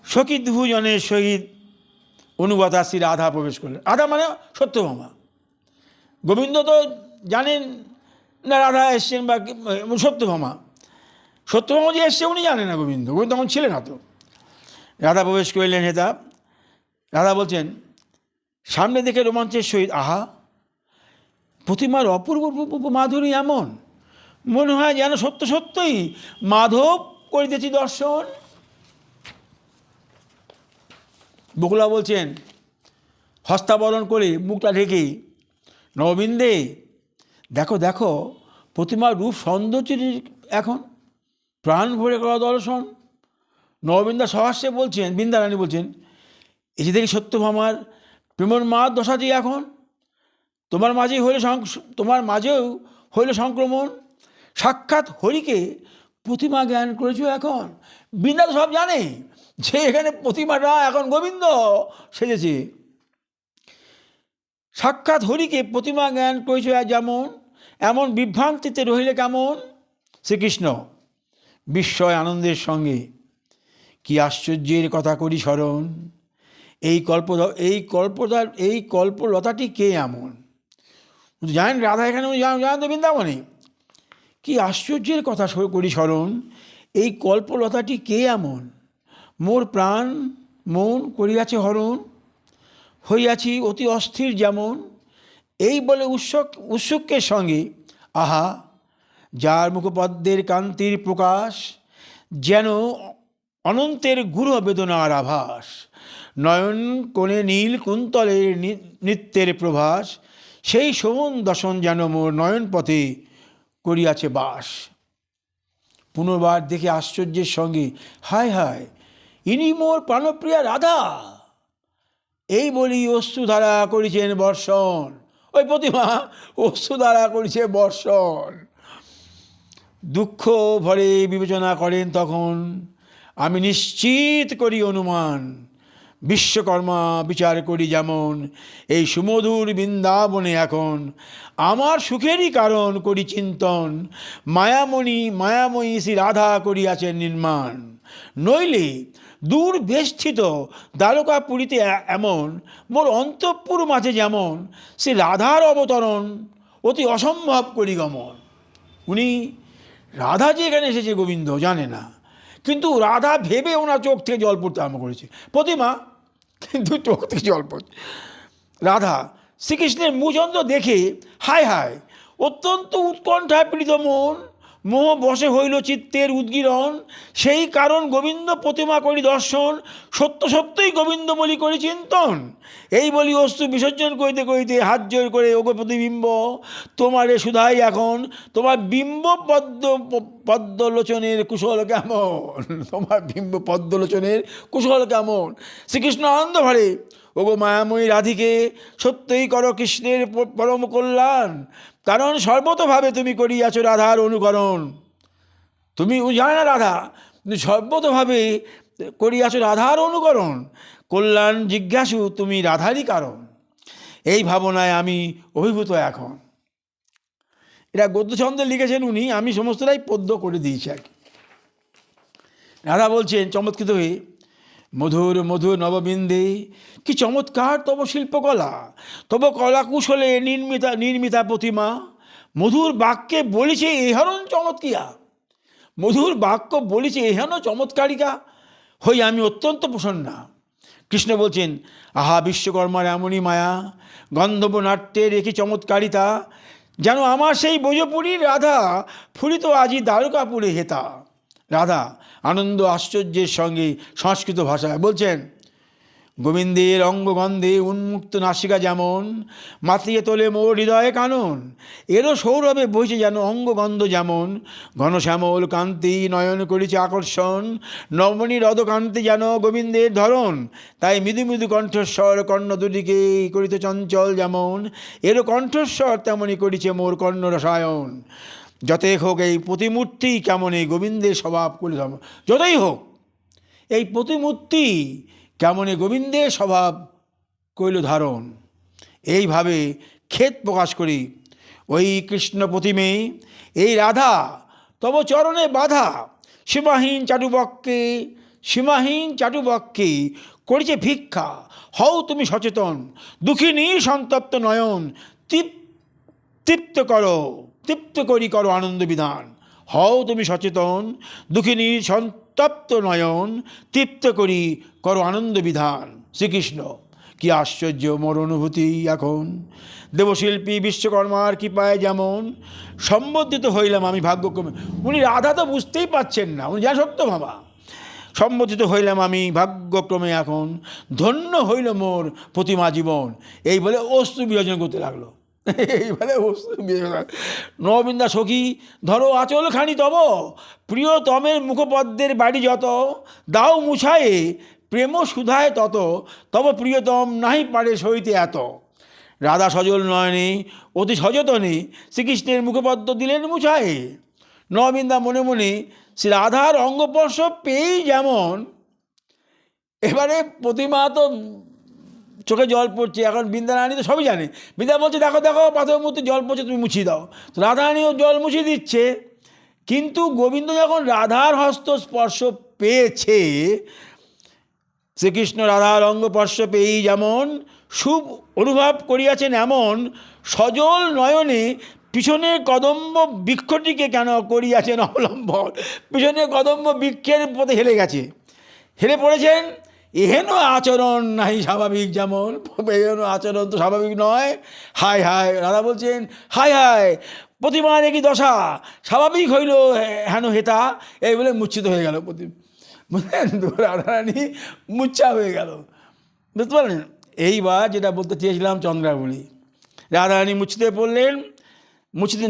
সখীদ্ভুজনের সহিত অনুগতা শ্রী রাধা প্রবেশ করলেন। রাধা মানে সত্যভামা। গোবিন্দ তো জানেন না রাধা এসছেন বা সত্যভামা যে এসছে উনি জানেন না, গোবিন্দ তখন ছিলেন না তো। রাধা প্রবেশ করলেন হেতা। রাধা বলছেন সামনে দেখে রোমাঞ্চের সহিত আহা প্রতিমার অপূর্ব মাধুরী এমন, মনে হয় যেন সত্যই মাধব করিতেছি দর্শন। বকুলা বলছেন হস্তাবরণ করে মুখটা ঢেকে নববৃন্দে দেখো প্রতিমার রূপ সৌন্দর্যের এখন প্রাণ ভরে করা দর্শন। নববৃন্দা সহাস্যে বলছেন, বৃন্দারানী বলছেন এসে দেখি সত্যভামার প্রেমর মা দশাটি এখন তোমার মাঝেও হইল সংক্রমণ। সাক্ষাৎ হরিকে প্রতিমা জ্ঞান করেছ এখন। বৃন্দা তো সব জানে যে এখানে প্রতিমাটা এখন গোবিন্দ সেজেছে। সাক্ষাৎ হরিকে প্রতিমা জ্ঞান করেছ যেমন, এমন বিভ্রান্তিতে রহিলে কেমন। শ্রীকৃষ্ণ বিস্ময় আনন্দের সঙ্গে কি আশ্চর্যের কথা করি স্মরণ। এই কল্পলতাটি কে এমন। জানেন রাধা এখানে জানেন তো বৃন্দাবনে। কি আশ্চর্যের কথা করি স্মরণ, এই কল্পলতাটি কে এমন। মোর প্রাণ মন করিয়াছে হরণ, হইয়াছি অতি অস্থির যেমন। এই বলে উৎসুকের সঙ্গে আহা যার মুখপদ্মের কান্তির প্রকাশ যেন অনন্তের গূঢ় বেদনার আভাস। নয়ন কোণে নীল কুন্তলের নৃত্যের প্রভাস, সেই শোভন দর্শন যেন মোর নয়ন পথে করিয়াছে বাস। পুনর্বার দেখে আশ্চর্যের সঙ্গে হায় হায় ইনি মোর প্রাণপ্রিয়া রাধা। এই বলি অশ্রুধারা করিছেন বর্ষণ। ওই প্রতিমা অশ্রুধারা করিছে বর্ষণ। দুঃখ ভরে বিবেচনা করেন তখন আমি নিশ্চিত করি অনুমান। বিশ্বকর্মা বিচার করি যেমন এই সুমধুর বৃন্দাবনে এখন আমার সুখেরই কারণ করি চিন্তন। মায়াময়ী শ্রী রাধা করিয়াছেন নির্মাণ। নইলে দূর বেষ্টিত দ্বারকাপুরীতে এমন মোর অন্তঃপুর মাঝে যেমন শ্রী রাধার অবতরণ অতি অসম্ভব করি গমন। উনি রাধা যে এখানে এসেছে গোবিন্দ জানে না, কিন্তু রাধা ভেবে ওনার চোখ থেকে জল পড়তে আরম্ভ করেছে। প্রতিমা কিন্তু চোখ থেকে জল পড়ছে। রাধা শ্রীকৃষ্ণের মুচন্দ্র দেখে হায় হায় অত্যন্ত উৎকণ্ঠায় পীড়িত মন মোহ বশে হইল চিত্তের উদ্গীরণ, সেই কারণ গোবিন্দ প্রতিমা করি দর্শন, সত্য সত্যই গোবিন্দ বলি করি চিন্তন। এই বলি অস্তু বিসর্জন করিতে করিতে হাত জোর করে ওগো প্রতিবিম্ব, তোমারে শুধাই এখন, তোমার বিম্ব পদ্মলোচনের কুশল কেমন, তোমার বিম্ব পদ্মলোচনের কুশল কেমন। শ্রীকৃষ্ণ আনন্দ ভরে, ওগো মায়াময়ী রাধিকে সত্যই করো কৃষ্ণের পরম কল্যাণ, কারণ সর্বতভাবে তুমি করিয়াছ রাধার অনুকরণ। তুমি জানো না রাধা, তুমি সর্বতভাবে করিয়াছ রাধার অনুকরণ, কল্যাণ জিজ্ঞাসু তুমি রাধারই কারণ। এই ভাবনায় আমি অভিভূত এখন। এটা গদ্যছন্দে লিখেছেন উনি, আমি সমস্তটাই পদ্য করে দিয়েছি আর কি। রাধা বলছেন চমৎকৃত হয়ে, মধুর মধুর নববিন্দে কি চমৎকার তব শিল্পকলা, তব কলা কুশলে নির্মিতা প্রতিমা, মধুর বাক্যে বলিছে এহরণ চমৎকিয়া, মধুর বাক্য বলিছে এহেন চমৎকারিকা, হই আমি অত্যন্ত প্রসন্না। কৃষ্ণ বলছেন, আহা বিশ্বকর্মার এমনই মায়া, গন্ধর্ব নাট্যের একই চমৎকারিতা, যেন আমার সেই ব্রজপুরীর রাধা ফুলিত আজি দ্বারকাপুরে হেতা। রাধা আনন্দ আশ্চর্যের সঙ্গে সংস্কৃত ভাষায় বলছেন, গোবিন্দের অঙ্গগন্ধে উন্মুক্ত নাসিকা যেমন মাতিয়ে তোলে মোর হৃদয়ে কানন, এরও সৌরভে বইছে যেন অঙ্গগন্ধ যেমন, ঘনশ্যামল কান্তি নয়ন করেছে আকর্ষণ, নবনী রদকান্তি যেন গোবিন্দের ধরন, তাই মৃদু মৃদু কণ্ঠস্বর কর্ণ দুটিকে করিতে চঞ্চল যেমন, এরও কণ্ঠস্বর তেমনই করিছে মোর কর্ণ রসায়ন। যতই হোক এই প্রতিমূর্তি কেমন এই গোবিন্দের স্বভাব করি, যতই হোক এই প্রতিমূর্তি কেমনে গোবিন্দের স্বভাব কইল ধারণ। এইভাবে খেদ প্রকাশ করি, ওই কৃষ্ণ প্রতিমে এই রাধা তব চরণে বাধা, সীমাহীন চাটুবক্ষে করিছে ভিক্ষা, হও তুমি সচেতন দুঃখিনী সন্তপ্ত নয়ন, তৃপ্ত করি করো আনন্দ বিধান। হও তুমি সচেতন দুঃখিনী সন্তপ্ত নয়ন, তৃপ্ত করি করো আনন্দ বিধান। শ্রীকৃষ্ণ, কি আশ্চর্য মোর অনুভূতি এখন, দেবশিল্পী বিশ্বকর্মার কৃপায় যেমন সম্বোধিত হইলাম আমি ভাগ্যক্রমে। উনি রাধা তো বুঝতেই পারছেন না, উনি যা সত্য ভাবা, সম্বোধিত হইলাম আমি ভাগ্যক্রমে এখন, ধন্য হইল মোর প্রতিমা জীবন। এই বলে অশ্রু বিয়োজন করতে লাগলো, এইভাবে অশ্রু বিয়োজন। নববিন্দা সখী ধরো আঁচলখানি তব, প্রিয়তমের মুখপদ্মের বাড়ি যত, দাও মুছায়ে প্রেম সুধায় তত, তব প্রিয়তম নাহি পারে সইতে এত। রাধা সজল নয়নে অতি সযতনে শ্রীকৃষ্ণের মুখপদ্ম দিলেন মুছায়ে। নববিন্দা মনে মনে শ্রী রাধার অঙ্গস্পর্শ পেয়েই যেমন, এবারে প্রতিমা তো চোখে জল পড়ছে, এখন বৃন্দারানী তো সবই জানে, বৃন্দা বলছে দেখো দেখো পাথর মূর্তি জল পড়ছে, তুমি মুছিয়ে দাও। তো রাধারানীও জল মুছিয়ে দিচ্ছে, কিন্তু গোবিন্দ যখন রাধার হস্ত স্পর্শ পেয়েছে, শ্রীকৃষ্ণ রাধার অঙ্গস্পর্শ পেয়েই যেমন শুভ অনুভব করিয়াছেন, এমন সজল নয়নে পিছনের কদম্ব বৃক্ষটিকে কেন করিয়াছেন অবলম্বন। পিছনের কদম্ব বৃক্ষের পথে হেলে পড়েছেন। এহেন আচরণ নাই স্বাভাবিক যেমন, এহেন আচরণ তো স্বাভাবিক নয়। হায় হায়, রাধা বলছেন হায় হায়, প্রতিমার একই দশা, স্বাভাবিক হইল হেন হেতা। এই বলে মূর্ছিত হয়ে গেল বুঝলেন তো, রাধারানী মূর্ছা হয়ে গেল, বুঝতে পারলেন। এইবার যেটা বলতে চেয়েছিলাম চন্দ্রাবলী, রাধারানী মূর্ছিতে পড়লেন, মূর্ছিতে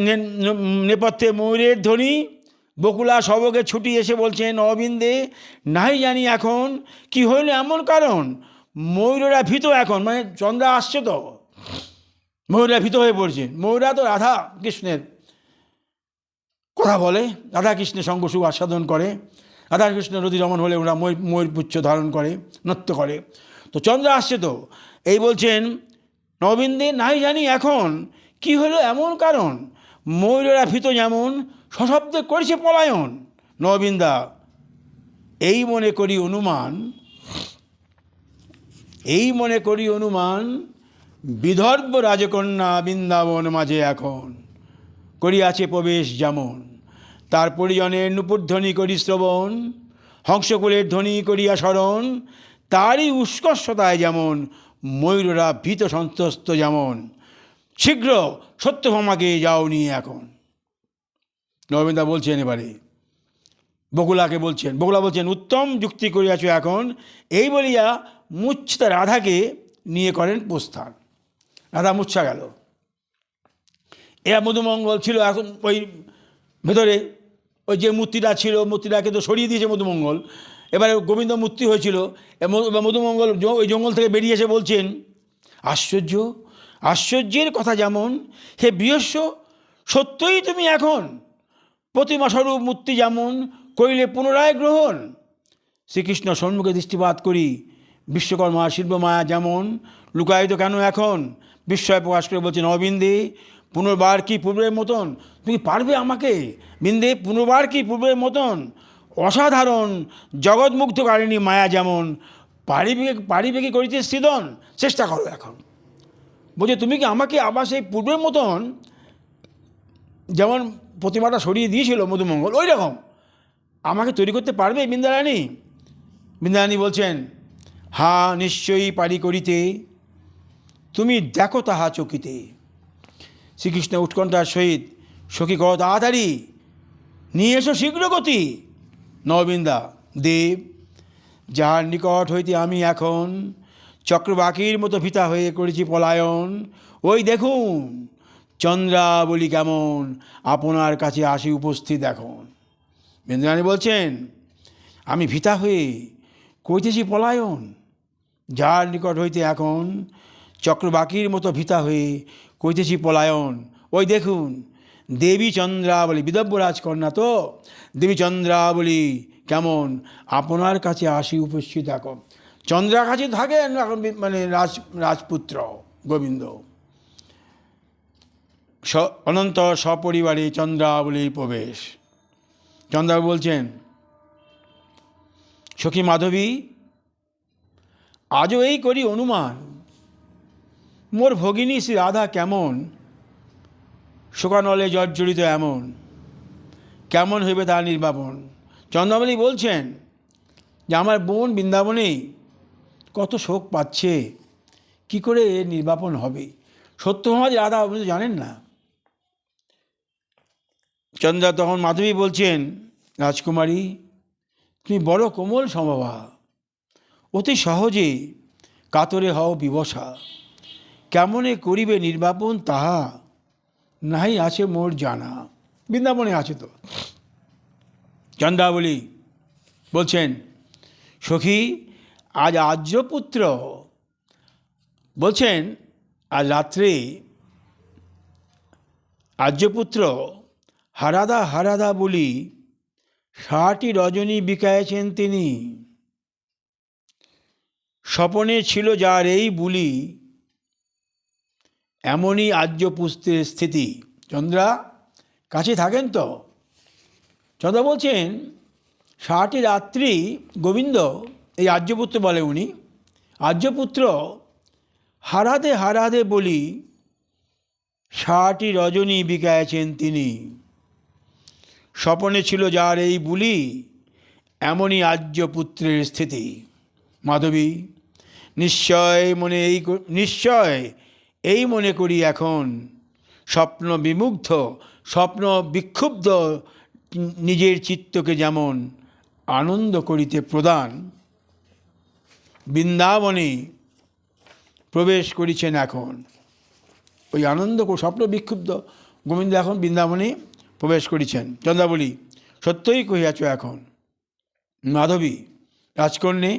নেপথ্যে ময়ূরের ধ্বনি, বকুলা সবকে ছুটি এসে বলছেন অবিন্দে নাই জানি এখন কি হইল এমন কারণ, ময়ূরেরা ভীত এখন, মানে চন্দ্রা আসছে তো ময়ূরেরা ভীত হয়ে পড়ছে। ময়ূরা তো রাধা কৃষ্ণের কথা বলে, রাধা কৃষ্ণের সঙ্গ সুখ আস্বাদন করে, রাধা কৃষ্ণ রতি রমন হলে ওরা ময়ূরপুচ্ছ ধারণ করে, নৃত্য করে। তো চন্দ্রা আসছে তো, এই বলছেন নববিন্দে নাই জানি এখন কি হলো এমন কারণ, ময়ূরেরা ভীত যেমন সশব্দে করেছে পলায়ন। নববিন্দা এই মনে করি অনুমান, বিদর্ভ রাজকন্যা বৃন্দাবন মাঝে এখন করিয়াছে প্রবেশ যেমন, তার পরিজনের নূপুরধ্বনি করি শ্রবণ, হংসকুলের ধ্বনি করিয়া স্মরণ, তারই উৎকর্ষতায় যেমন ময়ূররা ভীত সন্ত্রস্ত যেমন, শীঘ্র সত্যভামাকে যাও নিয়ে এখন। নববিন্দা বলছেন এবারে বকুলাকে বলছেন, বকুলা বলছেন, উত্তম যুক্তি করিয়াছ এখন, এই বলিয়া মূর্ছিতা রাধাকে নিয়ে করেন প্রস্থান। রাধা মূর্ছা গেল। এরা মধুমঙ্গল ছিল এখন ওই ভেতরে, ওই যে মূর্তিটা ছিল, মূর্তিটাকে তো সরিয়ে দিয়েছে মধুমঙ্গল। এবারে গোবিন্দ মূর্তি হয়েছিল, মধুমঙ্গল ওই জঙ্গল থেকে বেরিয়ে এসে বলছেন, আশ্চর্য, আশ্চর্যের কথা যেমন, হে বৃহস্য, সত্যই তুমি এখন প্রতিমাস্বরূপ মূর্তি যেমন করিলে পুনরায় গ্রহণ। শ্রীকৃষ্ণ সম্মুখে দৃষ্টিপাত করি, বিশ্বকর্মা শিল্পমায়া যেমন লুকায়িত কেন এখন, বিস্ময় প্রকাশ করে বলছেন, অবিন্দে পুনর্বার কি পূর্বের মতন, তুমি পারবে আমাকে বিন্দে পুনর্বার কি পূর্বের মতন, অসাধারণ জগৎমুগ্ধকারিণী মায়া যেমন পারিবে কি করিতে সৃদন, চেষ্টা করো এখন। বলছে তুমি কি আমাকে আবার সেই পূর্বের মতন, যেমন প্রতিমাটা সরিয়ে দিয়েছিল মধুমঙ্গল, ওই রকম আমাকে তৈরি করতে পারবে বৃন্দারানী? বৃন্দারানী বলছেন, হা নিশ্চয়ই পারি করিতে, তুমি দেখো তাহা চকিতে। শ্রীকৃষ্ণ উৎকণ্ঠার সহিত, সখী কর তাড়াতাড়ি, নিয়ে এসো শীঘ্র গতি। নববিন্দা, দেব, যাহার নিকট হইতে আমি এখন চক্রবাকীর মতো ভীতা হয়ে করেছি পলায়ন, ওই দেখুন চন্দ্রাবলী কেমন আপনার কাছে আসি উপস্থিত এখন। বৃন্দারানী বলছেন, আমি ভীতা হয়ে করিতেছি পলায়ন, যার নিকট হইতে এখন চক্রবাকীর মতো ভীতা হয়ে করিতেছি পলায়ন, ওই দেখুন দেবী চন্দ্রাবলী, বিদব্য রাজকন্যা তো, দেবী চন্দ্রাবলী কেমন আপনার কাছে আসি উপস্থিত এখন। চন্দ্রার কাছে থাকেন এখন মানে রাজপুত্র গোবিন্দ। অনন্তর সপরিবারে চন্দ্রাবলীর প্রবেশ। চন্দ্রাবলী বলছেন, সখী মাধবী, আজও এই করি অনুমান, মোর ভগিনী শ্রী রাধা কেমন শোকানলে জর্জরিত এমন, কেমন হইবে তার নির্বাপন। চন্দ্রাবলী বলছেন যে আমার বোন বৃন্দাবনে কত শোক পাচ্ছে, কি করে এর নির্বাপন হবে। সত্যভামা রাধা আপনি তো জানেন না। চন্দ্রা তখন মাধবী বলছেন, রাজকুমারী তুমি বড় কোমল সমভা, অতি সহজে কাতরে হও বিবশা, কেমনে করিবে নির্বাপন তাহা নাই আছে মোর জানা। বৃন্দাবনে আছে তো। চন্দ্রাবলী বলছেন, সখী আজ আর্যপুত্র বলছেন, আজ রাত্রে আর্যপুত্র হারাদা হারাদা বলি ৬০টি রজনী বিকায়েছেন তিনি, স্বপনে ছিল যার এই বুলি, এমনই আর্যপুত্রের স্থিতি। চন্দ্রা কাছে থাকেন তো। চন্দ্রা বলছেন, ৬০টি রাত্রি গোবিন্দ, এই আর্যপুত্র বলে উনি, আর্যপুত্র হারাদে হারাদে বলি ৬০টি রজনী বিকায়েছেন তিনি, স্বপনে ছিল যার এই বুলি, এমনই আর্যপুত্রের স্থিতি। মাধবী, নিশ্চয় এই মনে করি এখন, স্বপ্ন বিমুগ্ধ স্বপ্ন বিক্ষুব্ধ নিজের চিত্তকে যেমন আনন্দ করিতে প্রদান, বৃন্দাবনে প্রবেশ করিছেন এখন। ওই আনন্দ স্বপ্ন বিক্ষুব্ধ গোবিন্দ এখন বৃন্দাবনে প্রবেশ করিছেন। চন্দ্রাবলী, সত্যই কহিয়াছ এখন। মাধবী, রাজকন্যে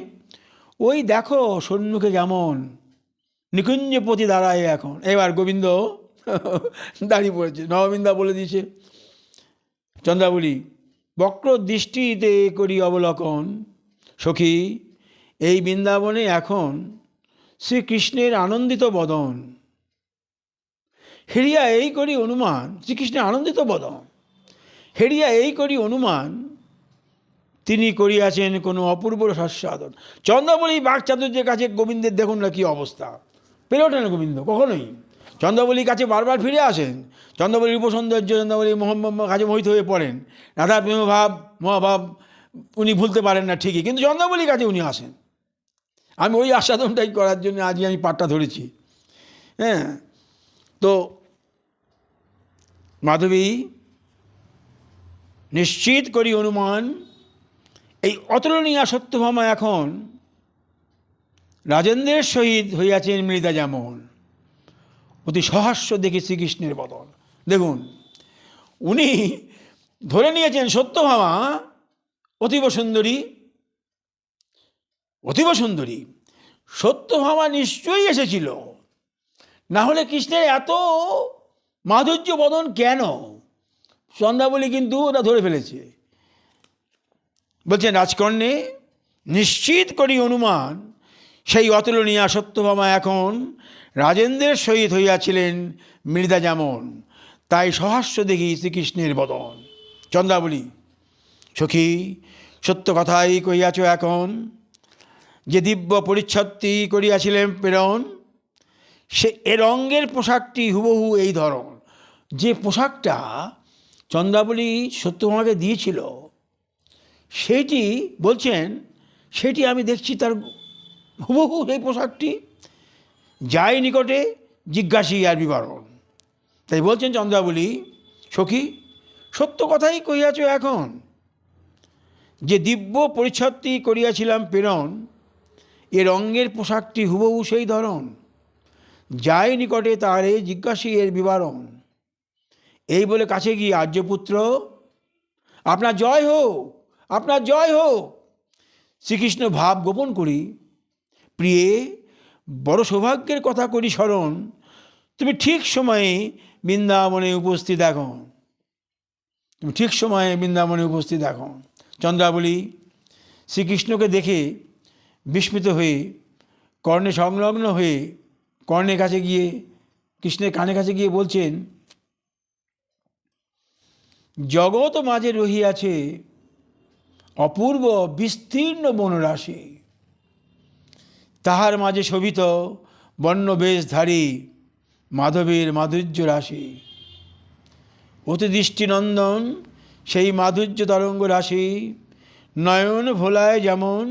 ওই দেখো সন্মুখে যেমন নিকুঞ্জপতি দাঁড়ায় এখন। এবার গোবিন্দ দাঁড়িয়ে পড়েছে, নববিন্দা বলে দিয়েছে। চন্দ্রাবলী, বক্র দৃষ্টিতে করি অবলোকন, সখী এই বৃন্দাবনে এখন শ্রীকৃষ্ণের আনন্দিত বদন, হেরিয়া এই করি অনুমান, শ্রীকৃষ্ণের আনন্দিত বদন, হেরিয়া এই করি অনুমান তিনি করিয়াছেন কোনো অপূর্ব সস্বাদন। চন্দ্রাবলী বাকচাতুর্যের কাছে গোবিন্দের দেখুন না কী অবস্থা, পেরে ওঠেন গোবিন্দ কখনোই। চন্দ্রাবলীর কাছে বারবার ফিরে আসেন। চন্দ্রাবলীর উপসৌন্দর্য, চন্দ্রাবলী কাছে মোহিত হয়ে পড়েন। রাধা প্রেমভাব মহাভাব উনি ভুলতে পারেন না ঠিকই, কিন্তু চন্দ্রাবলীর কাছে উনি আসেন। আমি ওই আস্বাদনটাই করার জন্য আজকে আমি পাঠটা ধরেছি। হ্যাঁ, তো মাধবী নিশ্চিত করি অনুমান, এই অতুলনীয়া সত্যভামা এখন রাজেন্দ্রের সহিত হইয়াছেন মৃদা যেমন। অতি সহাস্য দেখে শ্রীকৃষ্ণের বদন। দেখুন, উনি ধরে নিয়েছেন সত্যভামা অতীব সুন্দরী, অতীব সুন্দরী। সত্যভামা নিশ্চয়ই এসেছিল, না হলে কৃষ্ণের এত মাধুর্য বদন কেন? চন্দ্রাবলী কিন্তু ওটা ধরে ফেলেছে। বলছেন, রাজকন্যে নিশ্চিত করি অনুমান, সেই অতুলনীয়া সত্যভামা এখন রাজেন্দ্রের সহিত হইয়াছিলেন মৃদা যেমন। তাই সহাস্য দেখি শ্রীকৃষ্ণের বদন। চন্দ্রাবলী, সখী সত্য কথাই কহিয়াছ এখন, যে দিব্য পরিচ্ছদটি করিয়াছিলেন প্রেরণ, সে এর অঙ্গের পোশাকটি হুবহু এই ধরন। যে পোশাকটা চন্দ্রাবলী সত্যভামাকে দিয়েছিল, সেইটি বলছেন, সেটি আমি দেখছি তার হুবহু এই পোশাকটি। যাই নিকটে জিজ্ঞাসি আর বিবরণ। তাই বলছেন চন্দ্রাবলী, সখী সত্য কথাই কহিয়াছ এখন, যে দিব্য পরিচ্ছদটি করিয়াছিলাম প্রেরণ, এর অঙ্গের পোশাকটি হুবহু সেই ধরন। যাই নিকটে তারে জিজ্ঞাসি এর বিবরণ। এই বলে কাছে গিয়ে, আর্যপুত্র আপনার জয় হোক, আপনার জয় হোক। শ্রীকৃষ্ণ ভাব গোপন করি, প্রিয়ে বড় সৌভাগ্যের কথা করি স্মরণ, তুমি ঠিক সময়ে বৃন্দাবনে উপস্থিত এখন। তুমি ঠিক সময়ে বৃন্দাবনে উপস্থিত এখন। চন্দ্রাবলী শ্রীকৃষ্ণকে দেখে বিস্মিত হয়ে কর্ণে সংলগ্ন হয়ে কর্ণের কাছে গিয়ে, কৃষ্ণের কানের কাছে গিয়ে বলছেন, জগৎ মাঝে রহিয়াছে অপূর্ব বিস্তীর্ণ বনরাশি, তাহার মাঝে শোভিত বর্ণবেশধারী মাধবের মাধুর্য রাশি। অতি দৃষ্টিনন্দন সেই মাধুর্য তরঙ্গ রাশি, নয়ন ভোলায় যেমন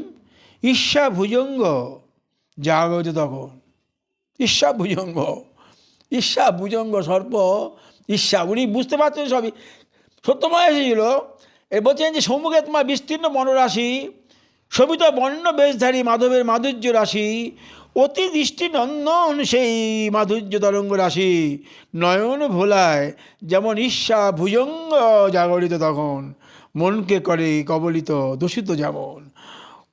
ঈর্ষা ভুজঙ্গ জাগত তখন। ঈর্ষা ভুজঙ্গ, ঈর্ষা ভুজঙ্গ সর্প ঈর্ষা, উনি বুঝতে পারছেন সবই। সত্যময় এসেছিল, এ বলছেন যে সম্মুখে তোমার বিস্তীর্ণ বনরাশি, শোভিত বর্ণ বেশধারী মাধবের মাধুর্য রাশি, অতি দৃষ্টিনন্দন সেই মাধুর্য তরঙ্গ রাশি, নয়ন ভোলায় যেমন ঈর্ষা ভুজঙ্গ জাগরিত তখন, মনকে করে কবলিত দূষিত যেমন।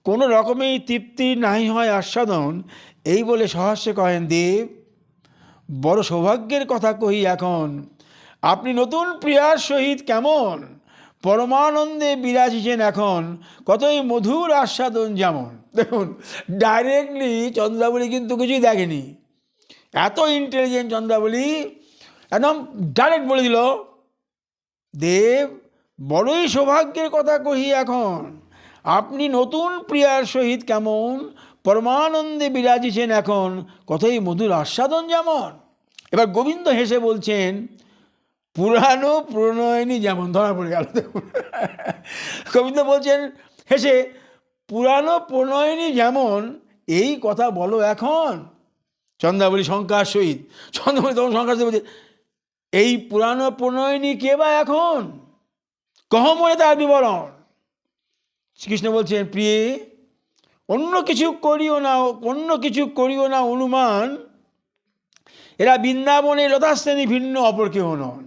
কোনো রকমেই তৃপ্তি নাই হয় আস্বাদন। এই বলে সহাস্যে কহেন, দেব বড় সৌভাগ্যের কথা কহি এখন, আপনি নতুন প্রিয়ার সহিত কেমন পরমানন্দে বিরাজিছেন এখন, কতই মধুর আস্বাদন যেমন। দেখুন, ডাইরেক্টলি চন্দ্রাবলী কিন্তু কিছুই দেখেনি, এত ইন্টেলিজেন্ট চন্দ্রাবলী, একদম ডাইরেক্ট বলে দিল, দেব বড়ই সৌভাগ্যের কথা কহি এখন, আপনি নতুন প্রিয়ার সহিত কেমন পরমানন্দে বিরাজিছেন এখন, কতই মধুর আস্বাদন যেমন। এবার গোবিন্দ হেসে বলছেন, পুরানো প্রণয়নী যেমন। ধরা পড়ে গেল। দেখুন, গোবিন্দ বলছেন হেসে, পুরানো প্রণয়নী যেমন, এই কথা বলো এখন। চন্দ্রাবলী শঙ্কার সহিত, চন্দ্রাবলী তখন শঙ্কার সহিত বলছে, এই পুরানো প্রণয়নী কে বা এখন, কহ মনে তার বিবরণ। শ্রীকৃষ্ণ বলছেন, প্রিয়ে অন্য কিছু করিও না অনুমান, এরা বৃন্দাবনে লতাশ্রেণী ভিন্ন অপর কেউ নন।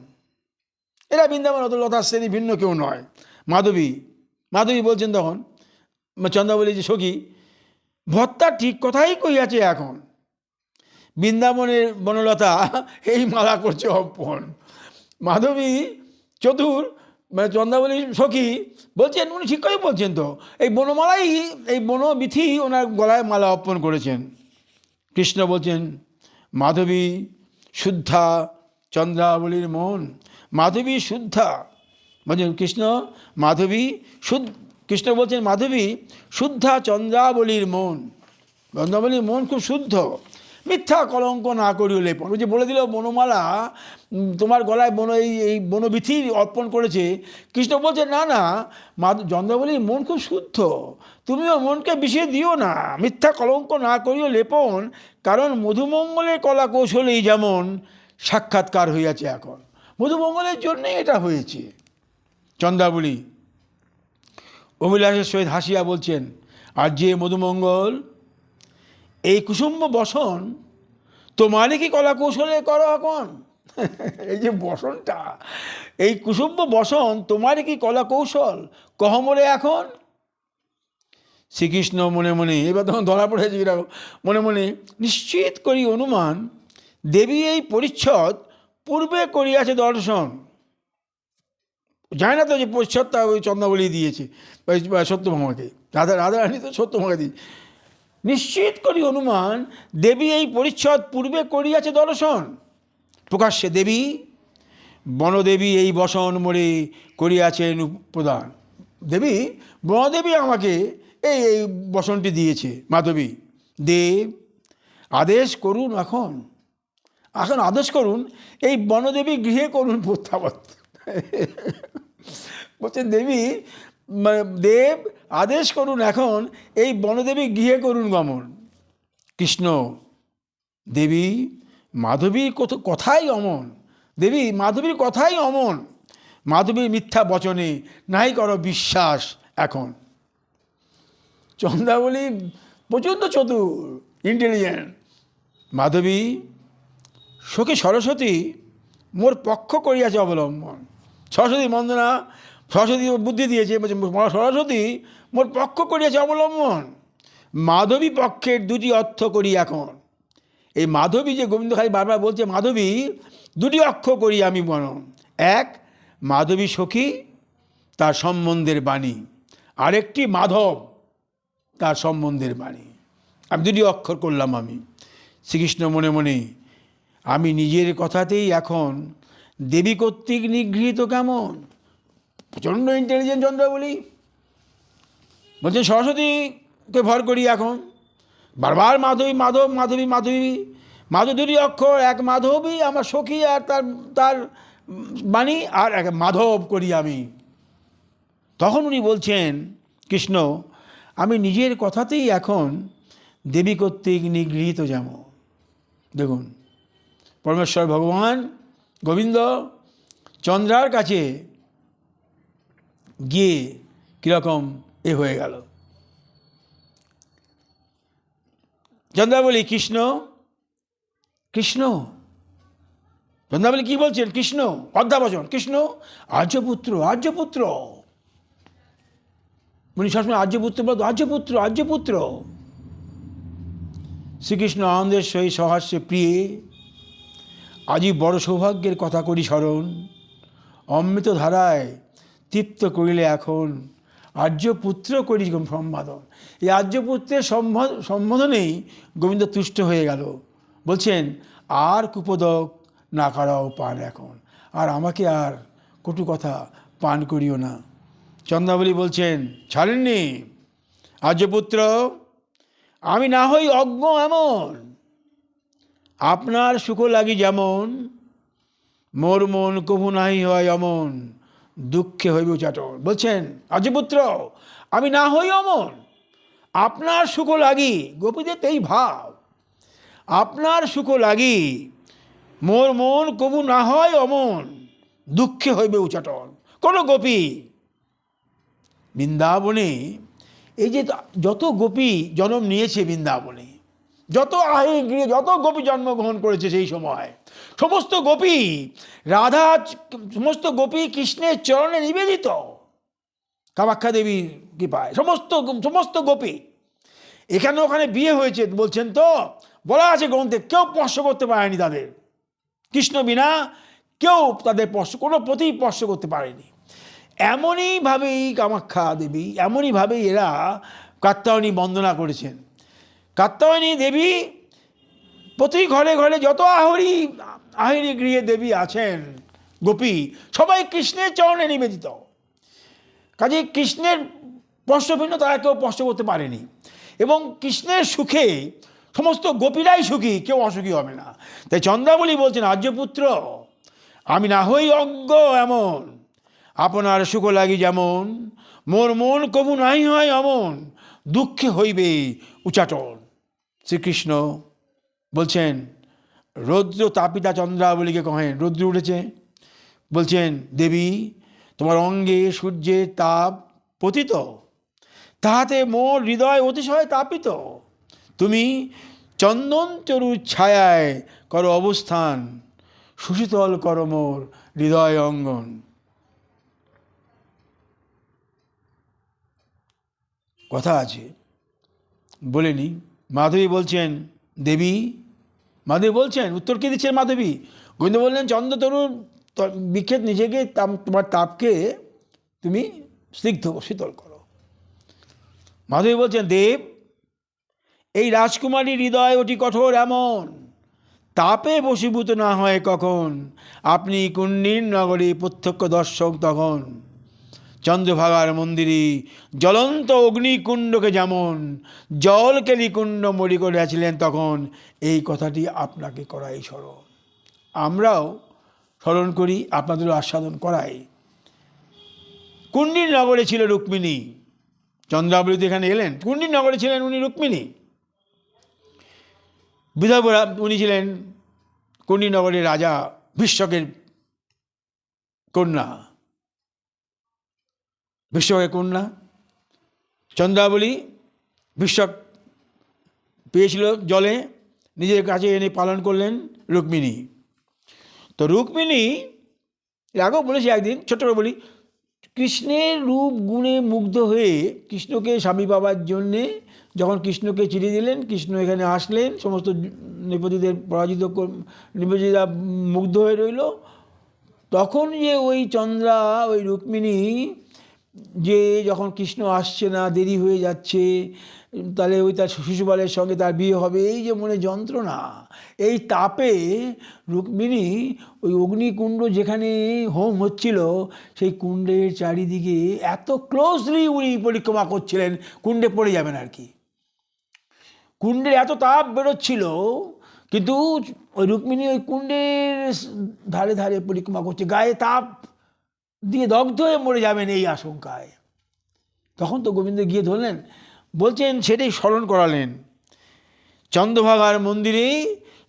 এরা বৃন্দাবন লতাশ্রেণী ভিন্ন কেউ নয়। মাধবী বলছেন তখন চন্দ্রাবলী, যে সখী ভর্তা ঠিক কথাই কইয়াছে এখন, বৃন্দাবনের বনলতা এই মালা করছে অর্পণ। মাধবী চতুর চন্দ্রাবলী সখী বলছেন, উনি ঠিক করেই বলছেন তো, এই বনমালাই, এই বনবিথি ওনার গলায় মালা অর্পণ করেছেন। কৃষ্ণ বলছেন, মাধবী শুদ্ধা চন্দ্রাবলীর মন। মাধবী শুদ্ধা বলছেন কৃষ্ণ, কৃষ্ণ বলছেন, মাধবী শুদ্ধা চন্দ্রাবলীর মন। চন্দ্রাবলীর মন খুব শুদ্ধ, মিথ্যা কলঙ্ক না করিও লেপন। ওই যে বলে দিল বনমালা তোমার গলায় এই বনবিথি অর্পণ করেছে। কৃষ্ণ বলছে, না না, চন্দ্রাবলীর মন খুব শুদ্ধ, তুমিও মনকে বিষিয়ে দিও না, মিথ্যা কলঙ্ক না করিও লেপন, কারণ মধুমঙ্গলের কলা কৌশলেই যেমন সাক্ষাৎকার হইয়াছে এখন। মধুমঙ্গলের জন্যে এটা হয়েছে। চন্দ্রাবলী অভিলাষের সহিত হাসিয়া বলছেন, আর যে মধুমঙ্গল, এই কুসুম্ব বসন তোমারই কি কলা কৌশলে করো এখন? এই যে বসনটা, এই কুসুম্ব বসন তোমারই কি কলা কৌশল কহমরে এখন? শ্রীকৃষ্ণ মনে মনে, এবার তখন ধরা পড়েছে এরকম, মনে মনে নিশ্চিত করি অনুমান, দেবী এই পরিচ্ছদ পূর্বে করিয়াছে দর্শন। জানে না তো যে পরিচ্ছদটা ওই চন্দ্রাবলী দিয়েছে সত্যভামাকে, রাধারানী তো সত্যভামাকে দিয়েছে। নিশ্চিত করি অনুমান, দেবী এই পরিচ্ছদ পূর্বে করিয়াছে দর্শন। প্রকাশ্যে দেবী, বনদেবী এই বসন মোরে করিয়াছেন প্রদান। দেবী, বনদেবী আমাকে এই এই বসনটি দিয়েছে। মাধবী, দেব আদেশ করুন, এখন আদেশ করুন, এই বনদেবী গৃহে করুন প্রত্যাবর্তন। বলছেন দেবী, দেব আদেশ করুন, এখন এই বনদেবী গৃহে করুন গমন। কৃষ্ণ, দেবী মাধবীর কথাই অমন, দেবী মাধবীর কথাই অমন, মাধবীর মিথ্যা বচনে নাই করো বিশ্বাস এখন। চন্দ্রাবলী প্রচণ্ড চতুর, ইন্টেলিজেন্ট। মাধবী, সখী সরস্বতী মোর পক্ষ করিয়াছে অবলম্বন। সরস্বতী বন্দনা, সরস্বতী বুদ্ধি দিয়েছে, সরস্বতী মোর পক্ষ করিয়াছে অবলম্বন। মাধবী পক্ষের দুটি অর্থ করি এখন। এই মাধবী যে গোবিন্দ খালি বারবার বলছে, মাধবী দুটি অক্ষ করি আমি বর্ণন। এক, মাধবী সখী, তার সম্বন্ধের বাণী, আরেকটি মাধব, তার সম্বন্ধের বাণী। আমি দুটি অক্ষর করলাম আমি। শ্রীকৃষ্ণ মনে মনে, আমি নিজের কথাতেই এখন দেবী কর্তৃক নিগৃহীত কেমন। প্রচণ্ড ইন্টেলিজেন্ট চন্দ্রাবলী। বলছেন সরস্বতীকে ভর করি এখন, বারবার মাধবী মাধব মাধবী মাধবী, মাধব দুটি অক্ষর, এক মাধবী আমার সখী আর তার বাণী, আর এক মাধব করি আমি। তখন উনি বলছেন, কৃষ্ণ, আমি নিজের কথাতেই এখন দেবী কর্তৃক নিগৃহীত যেমন। দেখুন, পরমেশ্বর ভগবান গোবিন্দ চন্দ্রার কাছে গিয়ে কীরকম হয়ে গেল। চন্দ্রাবলী, কৃষ্ণ কৃষ্ণ, চন্দ্রাবলী কি বলছেন? কৃষ্ণ, অধ্যাবচন, কৃষ্ণ আর্যপুত্র, আর্যপুত্র। উনি সবসময় আর্যপুত্র বলতো, আর্যপুত্র, আর্যপুত্র। শ্রীকৃষ্ণ আনন্দের সহিত সহাস্যে, প্রিয়ে আজই বড় সৌভাগ্যের কথা করি স্মরণ, অমৃত ধারায় তৃপ্ত করিলে এখন আর্যপুত্র করি সম্বোধন। এই আর্যপুত্রের সম্বোধনেই গোবিন্দ তুষ্ট হয়ে গেল। বলছেন, আর কুপদক না করাও পান এখন, আর আমাকে আর কটু কথা পান করিও না। চন্দ্রাবলী বলছেন, ছাড়েননি, আর্যপুত্র আমি না হই অজ্ঞ এমন, আপনার সুখ লাগি যেমন, মোর মন কভু নাহি হয় অমন, দুঃখে হইবে উচাটন। বলছেন, আর্যপুত্র আমি না হই অমন, আপনার সুখ লাগি, গোপীদের এই ভাব, আপনার সুখ লাগি মোর মন কভু না হয় অমন, দুঃখে হইবে উচাটন। কোন গোপী বৃন্দাবনে, এই যে যত গোপী জন্ম নিয়েছে বৃন্দাবনে, যত গৃহে যত গোপী জন্মগ্রহণ করেছে সেই সময়, সমস্ত গোপী রাধা, সমস্ত গোপী কৃষ্ণের চরণে নিবেদিত, কামাখ্যা দেবীর কৃপায় সমস্ত গোপী। এখানে ওখানে বিয়ে হয়েছে বলছেন, তো বলা আছে গ্রন্থে, কেউ স্পর্শ করতে পারেনি তাদের, কৃষ্ণ বিনা কেউ তাদের কোনো পতি স্পর্শ করতে পারেনি। এমনইভাবেই কামাখ্যা দেবী, এমনইভাবেই এরা কাত্যায়নী বন্দনা করেছেন। কাত্যায়নী দেবী প্রতি ঘরে ঘরে যত আহরি গৃহে দেবী আছেন গোপী, সবাই কৃষ্ণের চরণে নিবেদিত। কাজে কৃষ্ণের স্পর্শ ভিন্ন তারা কেউ স্পর্শ করতে পারেনি, এবং কৃষ্ণের সুখে সমস্ত গোপীরাই সুখী, কেউ অসুখী হবে না। তাই চন্দ্রাবলী বলছেন, আর্যপুত্র আমি না হই অজ্ঞ এমন, আপনার সুখ লাগি যেমন, মোর মন কবু নাই হয় অমন, দুঃখে হইবে উচাটন। শ্রীকৃষ্ণ বলছেন, রৌদ্র তাপিতা চন্দ্রাবলীকে কহেন, রৌদ্র উঠেছে, বলছেন, দেবী তোমার অঙ্গে সূর্যের তাপ পতিত, তাহাতে মোর হৃদয় অতিশয় তাপিত। তুমি চন্দন তরুর ছায়ায় করো অবস্থান, সুশীতল করো মোর হৃদয় অঙ্গন। কথা আছে, বলেনি। মাধবী বলছেন, দেবী, মাধবী বলছেন, উত্তর কে দিচ্ছেন মাধবী? গোবিন্দ বললেন, চন্দ্রতরুর বিক্ষেপ নিজেকে তোমার তাপকে তুমি স্নিগ্ধ শীতল করো। মাধবী বলছেন, দেব, এই রাজকুমারী হৃদয় অতি কঠোর এমন, তাপে বশীভূত না হয় কখন, আপনি কুণ্ডির নগরী প্রত্যক্ষ দর্শক তখন। চন্দ্রভাগার মন্দিরে জ্বলন্ত অগ্নিকুণ্ডকে যেমন জল কেলি কুণ্ড মরি করিয়াছিলেন তখন, এই কথাটি আপনাকে করাই স্মরণ। আমরাও স্মরণ করি, আপনাদেরও আস্বাদন করাই। কুণ্ডির নগরে ছিল রুক্মিণী। চন্দ্রাবলীতে এখানে এলেন, কুণ্ডির নগরে ছিলেন উনি রুক্মিণী। বিধবা উনি ছিলেন কুণ্ডির নগরের রাজা ভীষ্মকের কন্যা। ভীষ্মকের কন্যা চন্দ্রাবলী ভীষ্মক পেয়েছিল জলে, নিজের কাছে এনে পালন করলেন রুক্মিণী। তো রুক্মিণী, আগেও বলেছি একদিন, ছোট্ট করে বলি, কৃষ্ণের রূপ গুণে মুগ্ধ হয়ে কৃষ্ণকে স্বামী পাবার জন্যে যখন কৃষ্ণকে চিঠি দিলেন, কৃষ্ণ এখানে আসলেন, সমস্ত নৃপতিদের পরাজিত, নৃপতিরা মুগ্ধ হয়ে রইল। তখন যে ওই চন্দ্রা, ওই রুক্মিণী, যে যখন কৃষ্ণ আসছে না, দেরি হয়ে যাচ্ছে, তাহলে ওই তার শিশুপালের সঙ্গে তার বিয়ে হবে, এই যে মনে যন্ত্রণা, এই তাপে রুক্মিণী ওই অগ্নিকুণ্ড যেখানে হোম হচ্ছিল সেই কুণ্ডের চারিদিকে এত ক্লোজলি উনি পরিক্রমা করছিলেন, কুণ্ডে পড়ে যাবেন আর কি। কুণ্ডের এত তাপ বেরোচ্ছিল, কিন্তু ওই রুক্মিণী ওই কুণ্ডের ধারে ধারে পরিক্রমা করছে, গায়ে তাপ দিয়ে দগ্ধ হয়ে মরে যাবেন এই আশঙ্কায়। তখন তো গোবিন্দ গিয়ে ধরলেন, বলছেন, সেটাই স্মরণ করালেন। চন্দ্রভাগার মন্দিরে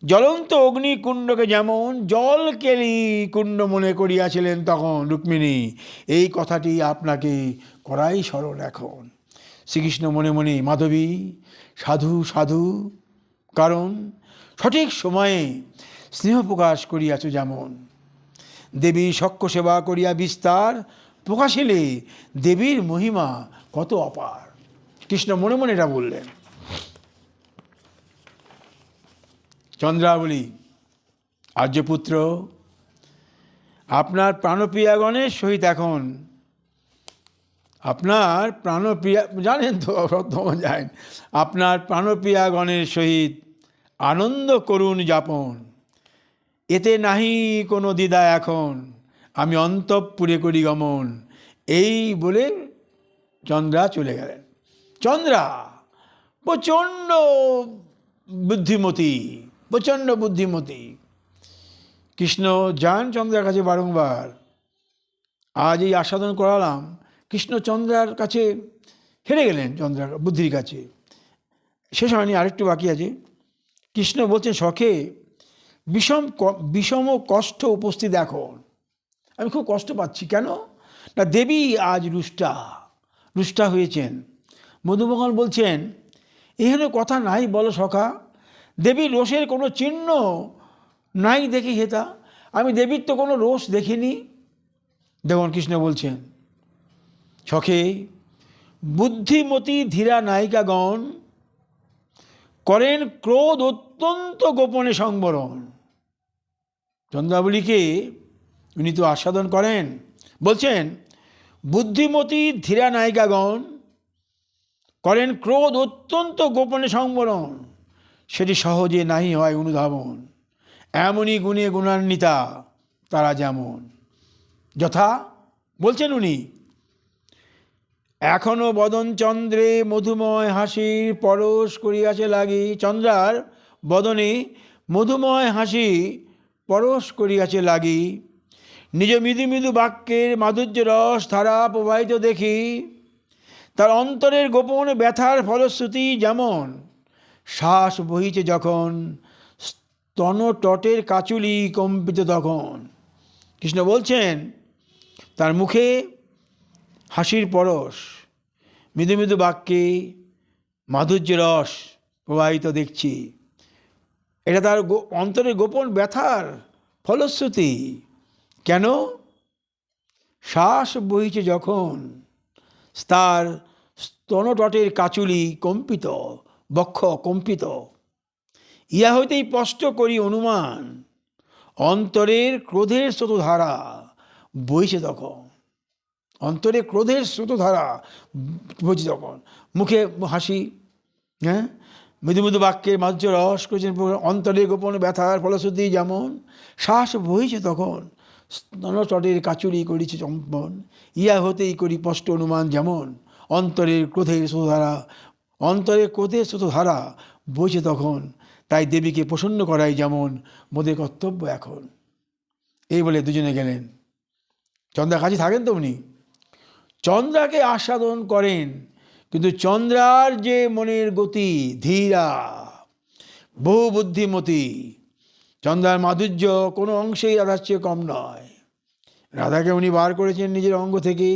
জ্বলন্ত অগ্নিকুণ্ডকে যেমন জল কেলি কুণ্ড মনে করিয়াছিলেন তখন রুক্মিণী, এই কথাটি আপনাকে করাই স্মরণ এখন। শ্রীকৃষ্ণ মনে মনে, মাধবী সাধু সাধু, কারণ সঠিক সময়ে স্নেহ প্রকাশ করিয়াছ যেমন। দেবী সখ্য সেবা করিয়া বিস্তার প্রকাশিলে দেবীর মহিমা কত অপার। কৃষ্ণ মনে মনে এটা বললেন। চন্দ্রাবলী, আর্যপুত্র, আপনার প্রাণপ্রিয়াগণের সহিত এখন, আপনার প্রাণপ্রিয়া, জানেন তো, জানেন, আপনার প্রাণপ্রিয়াগণের সহিত আনন্দ করুন যাপন, এতে নাহি কোনো দ্বিধা এখন, আমি অন্তঃপুরে করি গমন। এই বলে চন্দ্রা চলে গেলেন। চন্দ্রা প্রচণ্ড বুদ্ধিমতী, প্রচণ্ড বুদ্ধিমতী। কৃষ্ণ যান চন্দ্রার কাছে বারংবার। আজ এই আস্বাদন করালাম, কৃষ্ণ চন্দ্রার কাছে হেরে গেলেন, চন্দ্রার বুদ্ধির কাছে। শেষ হয়নি, আরেকটু বাকি আছে। কৃষ্ণ বলছেন, সখে বিষম কষ্ট উপস্থিত এখন, আমি খুব কষ্ট পাচ্ছি। কেন না, দেবী আজ রুষ্টা হয়েছেন। মধুমোহন বলছেন, এখানে কথা নাই বলো সখা, দেবীর রোষের কোনো চিহ্ন নাই দেখি হেতা, আমি দেবীর তো কোনো রোষ দেখিনি। দেখুন কৃষ্ণ বলছেন, সখে বুদ্ধিমতী ধীরা নায়িকাগণ করেন ক্রোধ অত্যন্ত গোপনে সংবরণ। চন্দ্রাবলীকে উনি তো আস্বাদন করেন, বলছেন, বুদ্ধিমতী ধীরা নায়িকাগণ করেন ক্রোধ অত্যন্ত গোপনে সংবরণ, সেটি সহজে নাহি হয় অনুধাবন। এমনই গুণে গুণান্বিতা তারা যেমন, যথা বলছেন উনি, এখনো বদন চন্দ্রে মধুময় হাসির পরশ করিয়াছে লাগি। চন্দ্রার বদনে মধুময় হাসি পরশ করিয়াছে লাগি, নিজ মৃদু মৃদু বাক্যের মাধুর্য রস ধারা প্রবাহিত দেখি, তার অন্তরের গোপন ব্যথার ফলশ্রুতি যেমন, শ্বাস বহিছে যখন স্তন তটের কাচুলি কম্পিত তখন। কৃষ্ণ বলছেন, তার মুখে হাসির পরশ, মৃদু মৃদু বাক্যে মাধুর্য রস প্রবাহিত দেখছি। এটা তার অন্তরে গোপন ব্যথার ফলশ্রুতি। কেন? শ্বাস বহিছে যখন, তার স্তনতটের কাচুলি কম্পিত, বক্ষ কম্পিত। ইহা হইতেই স্পষ্ট করি অনুমান, অন্তরের ক্রোধের স্রোতধারা বইছে তখন। অন্তরে ক্রোধের স্রোতধারা বইছে তখন। মুখে হাসি, হ্যাঁ, মৃদু মৃদু বাক্যে মাধুর্য রস করেছেন। অন্তরে গোপন ব্যথার ফলশ্রুতি যেমন, শ্বাস বহিছে তখন, স্তনতটের কাচুরি করিছে চম্পন। ইহা হতেই করি স্পষ্ট অনুমান, যেমন অন্তরের ক্রোধের স্রোতধারা, অন্তরের ক্রোধের স্রোতধারা বইছে তখন। তাই দেবীকে প্রসন্ন করাই যেমন মোদের কর্তব্য এখন। এই বলে দুজনে গেলেন। চন্দ্রার কাছে থাকেন তো উনি, চন্দ্রাকে আস্বাদন করেন। কিন্তু চন্দ্রার যে মনের গতি ধীরা, বহু বুদ্ধিমতী, চন্দ্রার মাধুর্য কোনো অংশেই রাধার চেয়ে কম নয়। রাধাকে উনি বার করেছেন নিজের অঙ্গ থেকে।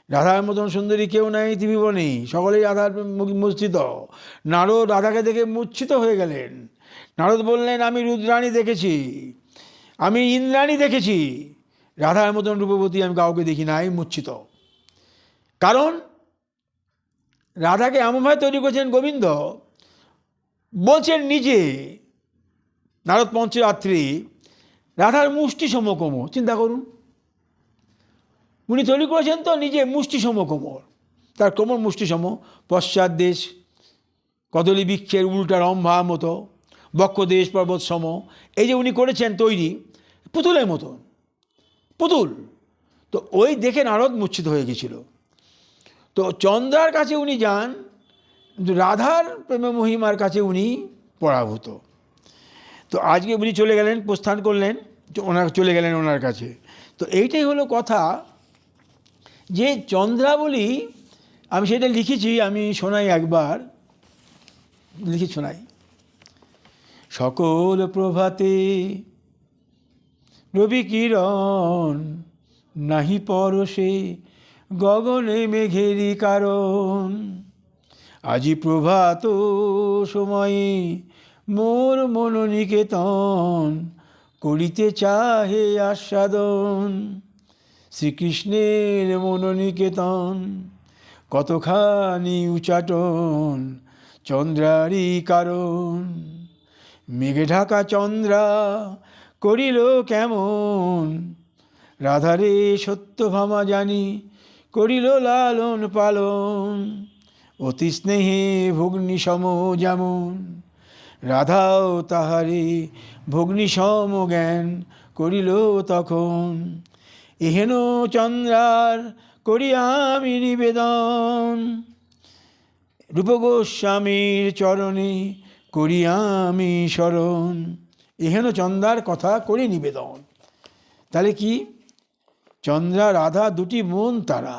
রাধার মতন সুন্দরী কেউ নাই ত্রিভুবনে, সকলেই রাধার মূর্ছিত। নারদ রাধাকে দেখে মূর্ছিত হয়ে গেলেন। নারদ বললেন, আমি রুদ্রাণী দেখেছি, আমি ইন্দ্রাণী দেখেছি, রাধার মতন রূপবতী আমি কাউকে দেখি নাই। মূর্ছিত। কারণ রাধাকে এমনভাবে তৈরি করেছেন গোবিন্দ, বলছেন নিজে নারদ পঞ্চরাত্রি, রাধার মুষ্টি সমকোমর। চিন্তা করুন, উনি তৈরি করেছেন তো নিজে মুষ্টি সমকোমর, তার কোমর মুষ্টি সম, পশ্চাৎ দেশ কদলী বৃক্ষের উল্টা রম্ভা মতো, বক্ষ দেশ পর্বত সম। এই যে উনি করেছেন তৈরি, পুতুলের মতন, পুতুল। তো ওই দেখে নারদ মূর্ছিত হয়ে গেছিল। তো চন্দ্রার কাছে উনি যান, কিন্তু রাধার প্রেম মহিমার কাছে উনি পরাভূত। তো আজকে উনি চলে গেলেন, প্রস্থান করলেন, ওনার চলে গেলেন ওনার কাছে। তো এইটাই হলো কথা, যে চন্দ্রাবলী আমি সেটা লিখেছি, আমি শোনাই, একবার লিখে শোনাই। সকল প্রভাতে রবি কিরণ, নাহি পরশে গগনে মেঘেরই কারণ। আজি প্রভাত সময়ে মোর মনোনিকেতন, করিতে চাহে আস্বাদন। শ্রীকৃষ্ণের মনোনিকেতন, কতখানি উচাটন চন্দ্রারই কারণ। মেঘে ঢাকা চন্দ্রা করিল কেমন, রাধারে সত্যভামা জানি করিল লালন পালন। অতি স্নেহে ভগ্নিসম যেমন, রাধাও তাহারে ভগ্নিসম জ্ঞান করিল তখন। এহেন চন্দ্রার করি আমি নিবেদন, রূপগোস্বামীর চরণে করি আমি শরণ। এহেন চন্দ্রার কথা করি নিবেদন। তাহলে কি? চন্দ্রা রাধা দুটি মন তারা,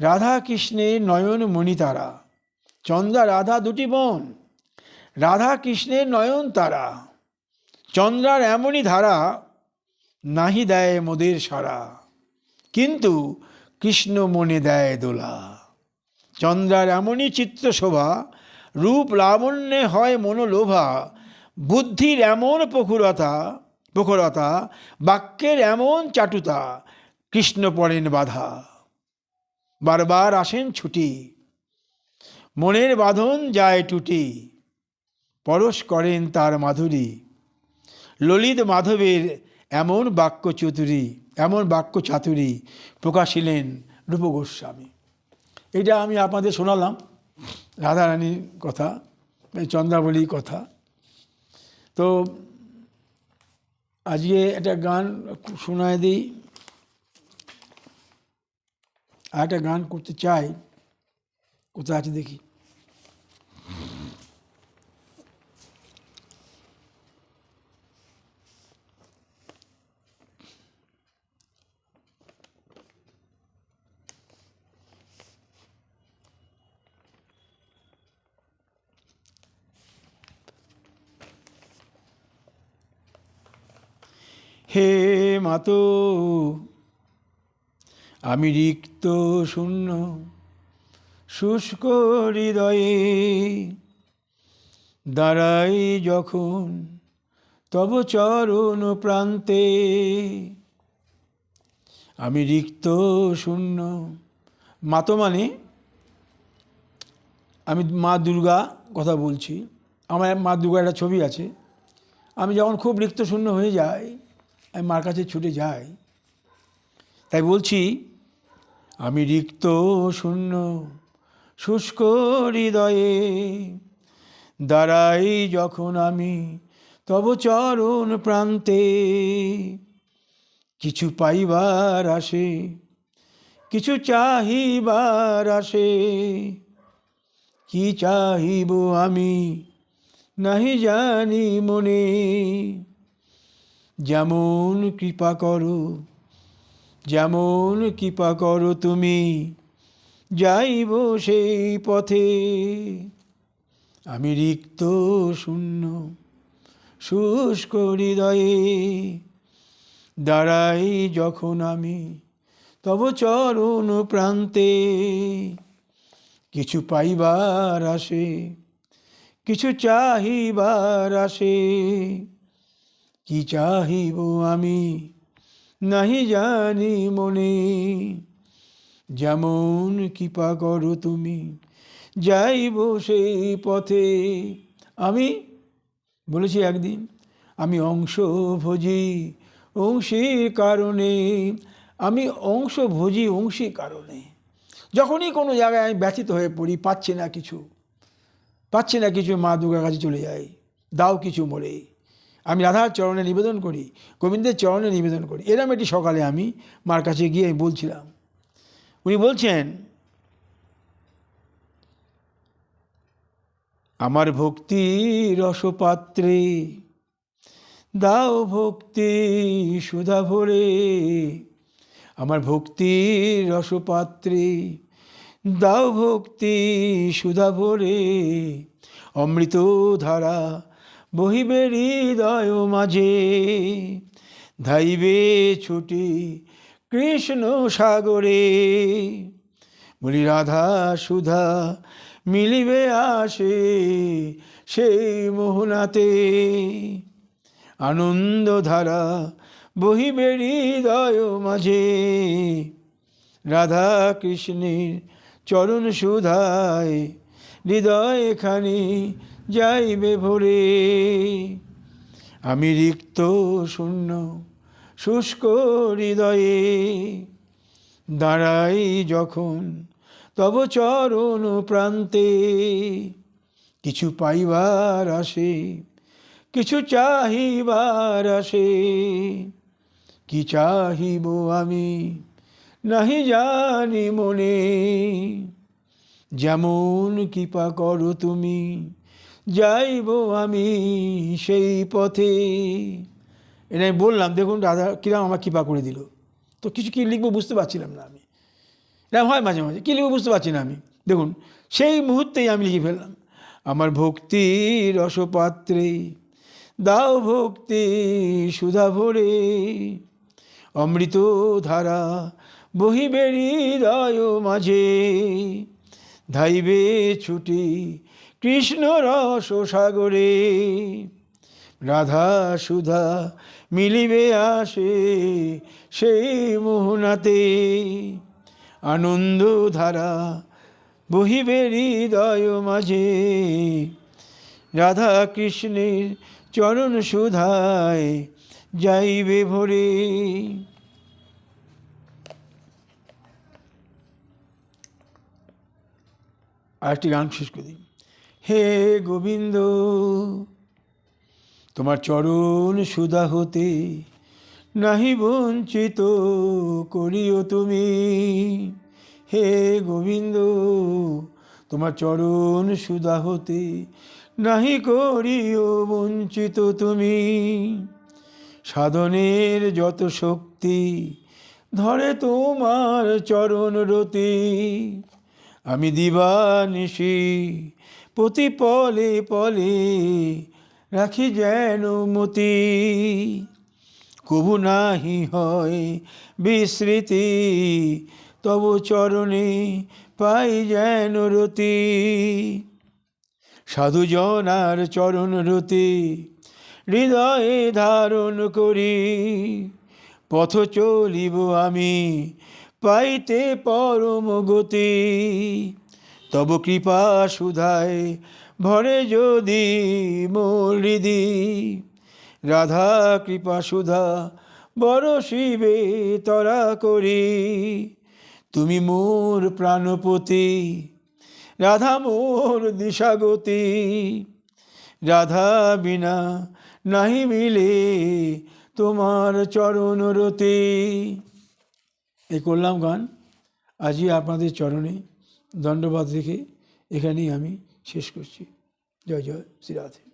রাধা কৃষ্ণের নয়ন মণি তারা। চন্দ্রা রাধা দুটি বোন, রাধা কৃষ্ণের নয়ন তারা। চন্দ্রার এমনই ধারা, নাহি দেয় মোদের সারা, কিন্তু কৃষ্ণ মনে দেয় দোলা। চন্দ্রার এমনই চিত্র শোভা, রূপ লাবণ্যে হয় মনোলোভা। বুদ্ধির এমন প্রখরতা, বাক্যের এমন চাটুতা, কৃষ্ণ পড়েন বাধা। বারবার আসেন ছুটি, মনের বাঁধন যায় টুটি। পরশ করেন তার মাধুরী, ললিত মাধবের এমন বাক্য চতুরী, এমন বাক্য চাতুরী প্রকাশিলেন রূপ গোস্বামী। এটা আমি আপনাদের শোনালাম রাধারানীর কথা, চন্দ্রাবলীর কথা। তো আজকে একটা গান শোনায় দিই, আর একটা গান করতে চাই, কোথায় আছে দেখি। হে মাতো, আমি রিক্ত শূন্য শুষ্ক হৃদয়ে দাঁড়াই যখন তব চরণ প্রান্তে। আমি রিক্ত শূন্য। মাতো মানে আমি মা দুর্গা কথা বলছি। আমার মা দুর্গার একটা ছবি আছে। আমি যখন খুব রিক্ত শূন্য হয়ে যাই আমি মার কাছে ছুটে যাই। তাই বলছি আমি রিক্ত শূন্য শুষ্ক হৃদয়ে দাঁড়াই যখন আমি তব চরণ প্রান্তে। কিছু পাইবার আসে কিছু চাহিবার আসে, কি চাহিব আমি নাহি জানি মনে। যেমন কৃপা করো যেমন কৃপা করো তুমি যাইব সেই পথে। আমি রিক্ত শূন্য শুষ্ক হৃদয়ে দাঁড়াই যখন আমি তব চরণ প্রান্তে। কিছু পাইবার আসে কিছু চাহিবার আসে, কি চাহিব আমি নাহি জানি মনে। যেমন কৃপা করো তুমি যাইব সেই পথে। আমি বলেছি একদিন আমি অংশভোজী অংশীর কারণে। আমি অংশভোজী অংশীর কারণে যখনই কোনো জায়গায় আমি ব্যথিত হয়ে পড়ি, পাচ্ছি না কিছু মা দুর্গার কাছে চলে যাই, দাও কিছু মোরে। আমি রাধার চরণে নিবেদন করি, গোবিন্দের চরণে নিবেদন করি। এরম একটি সকালে আমি মার কাছে গিয়ে বলছিলাম, উনি বলছেন আমার ভক্তি রসপাত্রে দাও ভক্তি সুধা ভরে। আমার ভক্তির রসপাত্রে দাও ভক্তি সুধা ভরে। অমৃত ধারা বহিবে হৃদয় মাঝে, ধাইবে ছুটি কৃষ্ণ সাগরে। বলি রাধা সুধা মিলিবে আসে সেই মোহনাতে। আনন্দ ধারা বহিবে হৃদয় মাঝে, রাধা কৃষ্ণের চরণ সুধায় হৃদয় খানি যাইবে ভরে। আমি রিক্ত শূন্য শুষ্ক হৃদয়ে দাঁড়াই যখন তব চরণ প্রান্তে। কিছু পাইবার আসে কিছু চাহিবার আসে, কি চাহিব আমি নাহি জানি মনে। যেমন কৃপা করো তুমি যাইব আমি সেই পথে। এটা আমি বললাম, দেখুন রাধা কিরম আমার কৃপা করে দিল। তো কিছু কী লিখবো বুঝতে পারছিলাম না আমি। এরকম হয় মাঝে মাঝে, কী লিখবো বুঝতে পারছি না আমি। দেখুন সেই মুহূর্তেই আমি লিখে ফেললাম, আমার ভক্তি রসপাত্রে দাও ভক্তি সুধা ভরে। অমৃত ধারা বহিবে হৃদয় মাঝে, ধাইবে ছুটি কৃষ্ণ রস সাগরে। রাধা সুধা মিলিবে আসে সেই মোহনাতে। আনন্দ ধারা বহিবে হৃদয় মাঝে, রাধা কৃষ্ণের চরণ সুধায় যাইবে ভরে। আরেকটি গান শেষ করে দিই। হে গোবিন্দ তোমার চরণ সুধা হতে নাহি বঞ্চিত করিও তুমি। হে গোবিন্দ তোমার চরণ সুধা হতে নাহি করিও বঞ্চিত তুমি। সাধনের যত শক্তি ধরে তোমার চরণ রতি। আমি দিবানিশি প্রতি পলে পলে রাখি যেন মতি। কবু নাহি হয় বিস্মৃতি, তব চরণে পাই যেন রতি। সাধুজনার চরণ রতি হৃদয়ে ধারণ করি, পথ চলিব আমি পাইতে পরম গতি। তব কৃপা সুধায় ভরে যদি মোর হৃদি, রাধা কৃপা সুধা বরশিবে তরা করি। তুমি মোর প্রাণপতি, রাধা মোর দিশাগতি, রাধা বিনা নাহি মিলে তোমার চরণ রতি। এই করলাম গান। আজই আপনাদের চরণে দণ্ডবাদ রেখে এখানেই আমি শেষ করছি। জয় জয় শ্রী রাধে।